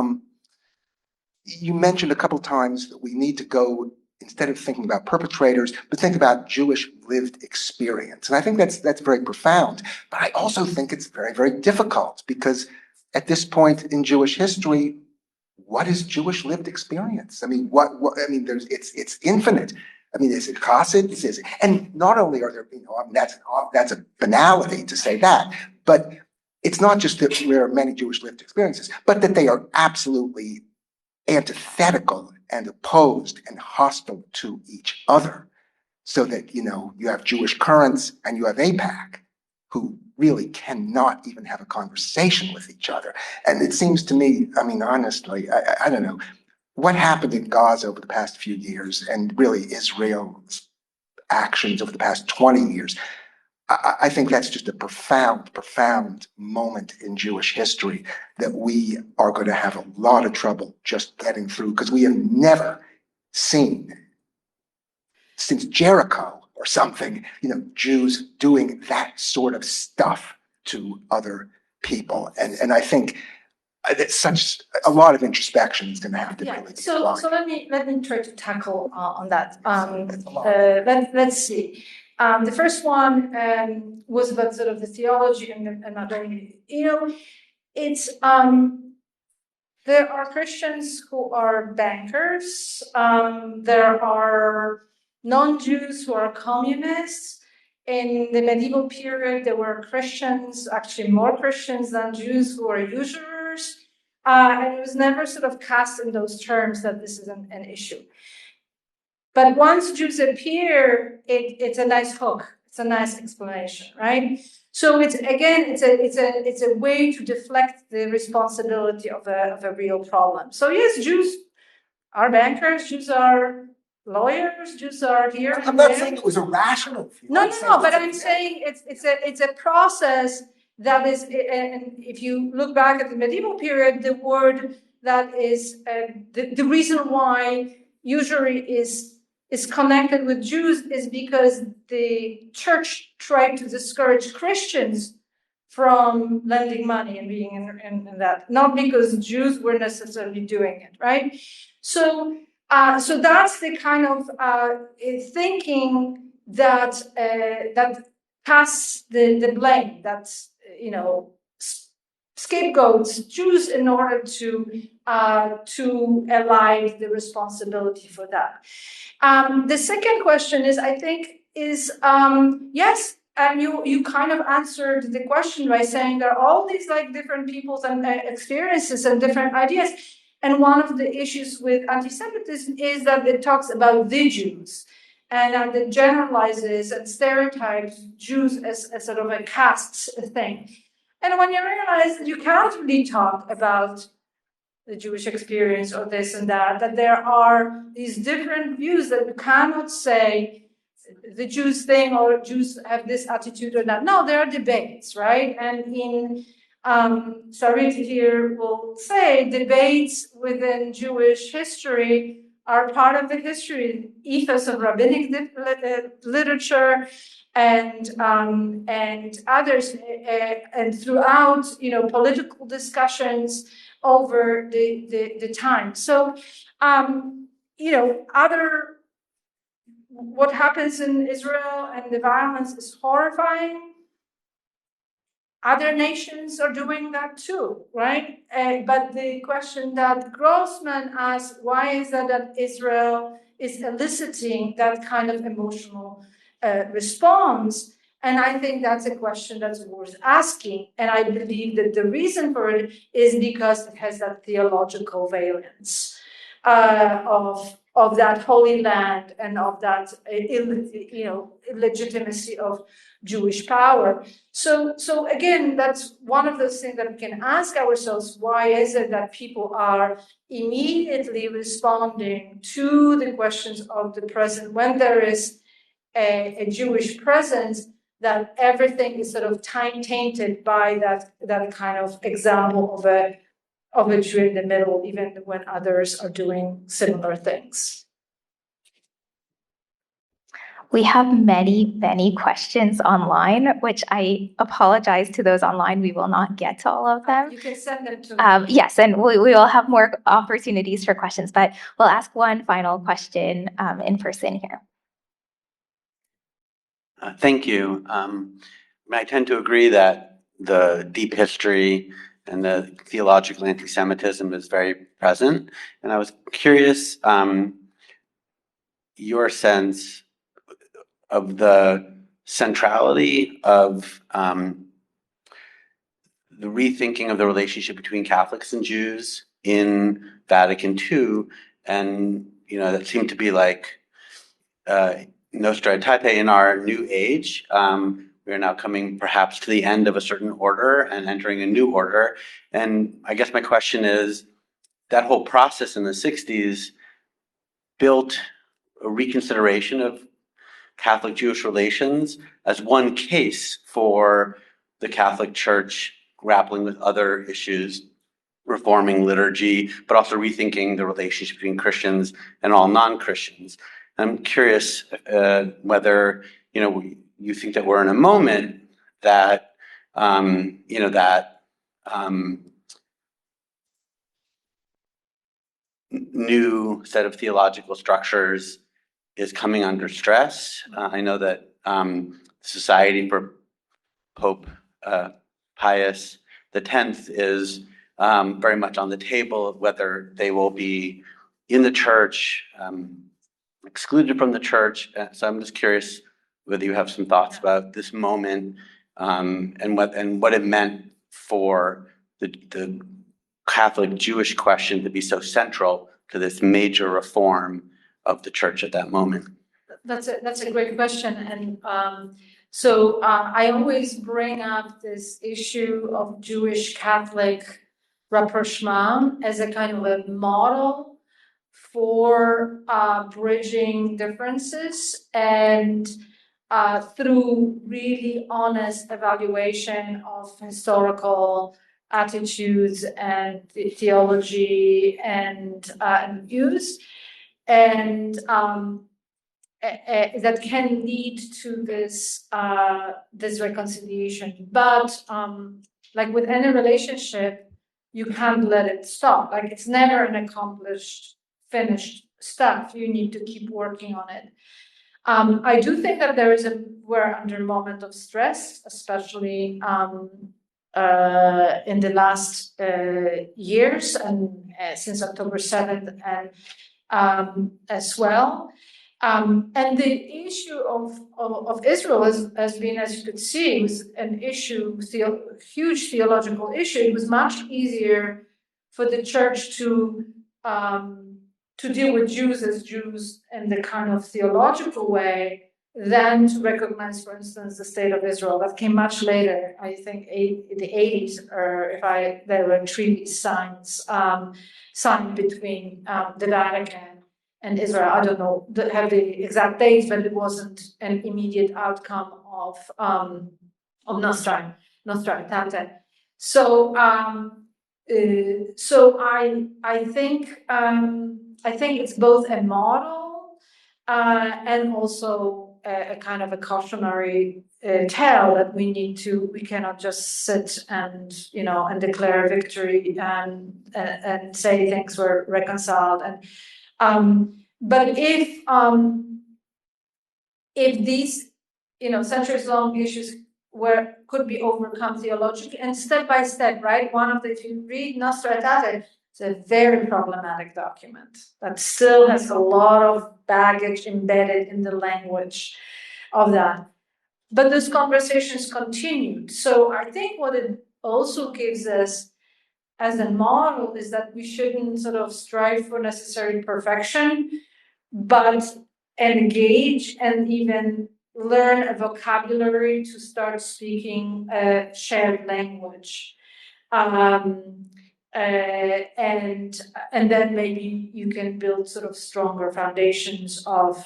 you mentioned a couple times that we need to go, instead of thinking about perpetrators, but think about Jewish lived experience. And I think that's very profound. But I also think it's very, very difficult because at this point in Jewish history, what is Jewish lived experience? It's infinite. Is it chassid? And not only are there, that's a banality to say that, but it's not just that there are many Jewish lived experiences, but that they are absolutely antithetical and opposed and hostile to each other. So that, you have Jewish currents and you have AIPAC, who really cannot even have a conversation with each other. And it seems to me, honestly, I don't know, what happened in Gaza over the past few years, and really Israel's actions over the past 20 years, I think that's just a profound, profound moment in Jewish history that we are going to have a lot of trouble just getting through, because we have never seen, since Jericho or something, Jews doing that sort of stuff to other people. And I think that a lot of introspection is going to have to really be applied. So let me try to tackle on that. Let's see. The first one was about sort of the theology and modernity. It's there are Christians who are bankers. There are non-Jews who are communists. In the medieval period, there were Christians, actually more Christians than Jews, who were usurers. And it was never sort of cast in those terms that this is an issue. But once Jews appear, it's a nice hook. It's a nice explanation, right? So it's a way to deflect the responsibility of a real problem. So yes, Jews are bankers. Jews are lawyers. Jews are here. I'm not saying it was irrational. No. But I'm saying it's a process that is. And if you look back at the medieval period, the word that is the reason why usury is connected with Jews is because the church tried to discourage Christians from lending money and being in that, not because Jews were necessarily doing it, right? So that's the kind of thinking that casts the blame, that's scapegoats Jews in order to allay the responsibility for that. The second question is, I think, is yes, and you kind of answered the question by saying there are all these like different peoples and experiences and different ideas. And one of the issues with anti-Semitism is that it talks about the Jews, and that it generalizes and stereotypes Jews as sort of a caste thing. And when you realize that you can't really talk about the Jewish experience or this and that there are these different views, that you cannot say the Jews thing or Jews have this attitude or that. No, there are debates, right? And in Sarit here will say debates within Jewish history are part of the history ethos of rabbinic literature and others, and throughout, political discussions over the time. So, what happens in Israel and the violence is horrifying. Other nations are doing that too, right? But the question that Grossman asked, why is that Israel is eliciting that kind of emotional response? And I think that's a question that's worth asking. And I believe that the reason for it is because it has that theological valence of that holy land and of that illegitimacy of Jewish power. So again, that's one of those things that we can ask ourselves: why is it that people are immediately responding to the questions of the present when there is a Jewish presence? That everything is sort of tainted by that kind of example of a Jew in the middle, even when others are doing similar things. We have many, many questions online, which I apologize to those online. We will not get to all of them. You can send them to me. Yes, and we will have more opportunities for questions, but we'll ask one final question in person here. Thank you. I tend to agree that the deep history and the theological anti-Semitism is very present. And I was curious your sense of the centrality of the rethinking of the relationship between Catholics and Jews in Vatican II. And, that seemed to be like Nostra Aetate in our new age. We are now coming perhaps to the end of a certain order and entering a new order. And I guess my question is, that whole process in the 60s built a reconsideration of Catholic-Jewish relations as one case for the Catholic Church grappling with other issues, reforming liturgy, but also rethinking the relationship between Christians and all non-Christians. I'm curious whether you think that we're in a moment that new set of theological structures is coming under stress. I know that Society for Pope Pius X is very much on the table of whether they will be in the church, excluded from the church. So I'm just curious whether you have some thoughts about this moment and what it meant for the Catholic Jewish question to be so central to this major reform of the church at that moment. That's a great question, and so I always bring up this issue of Jewish Catholic rapprochement as a kind of a model for bridging differences and through really honest evaluation of historical attitudes and theology and views, and that can lead to this reconciliation. But like with any relationship, you can't let it stop. Like it's never an accomplished, finished stuff. You need to keep working on it. I do think that we're under a moment of stress, especially in the last years and since October 7th and as well. And the issue of Israel has been, as you could see, was an issue, huge theological issue. It was much easier for the church to deal with Jews as Jews in the kind of theological way than to recognize, for instance, the state of Israel. That came much later, I think, the 80s, or there were treaties signed between the Vatican and Israel. I don't know have the exact dates, but it wasn't an immediate outcome of Nostra Aetate. So I think it's both a model and also a kind of a cautionary tale that we cannot just sit and and declare victory and say things were reconciled. And but if these centuries-long issues could be overcome theologically and step by step, right? If you read Nostra Aetate, it's a very problematic document that still has a lot of baggage embedded in the language of that. But those conversations continued. So I think what it also gives us as a model is that we shouldn't sort of strive for necessary perfection, but engage and even learn a vocabulary to start speaking a shared language. And then maybe you can build sort of stronger foundations of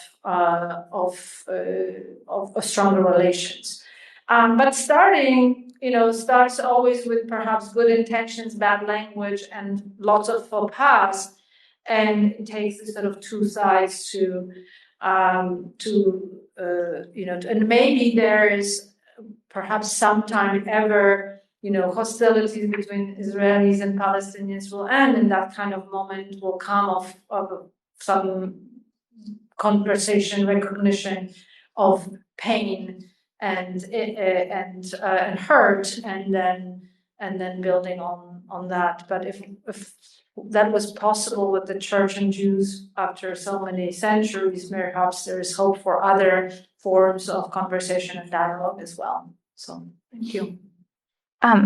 stronger relations. But starts always with perhaps good intentions, bad language, and lots of faux pas, and it takes the sort of two sides to and maybe there is perhaps sometime if ever hostilities between Israelis and Palestinians will end, and that kind of moment will come of some conversation, recognition of pain and hurt, and then building on that. But if that was possible with the church and Jews after so many centuries, perhaps there is hope for other forms of conversation and dialogue as well. So thank you.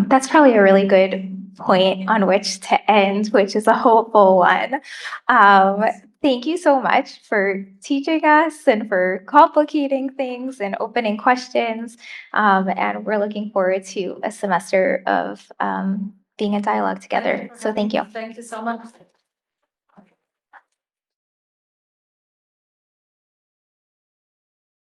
That's probably a really good point on which to end, which is a hopeful one. Thank you so much for teaching us and for complicating things and opening questions. And we're looking forward to a semester of being in dialogue together. So thank you. Thank you so much.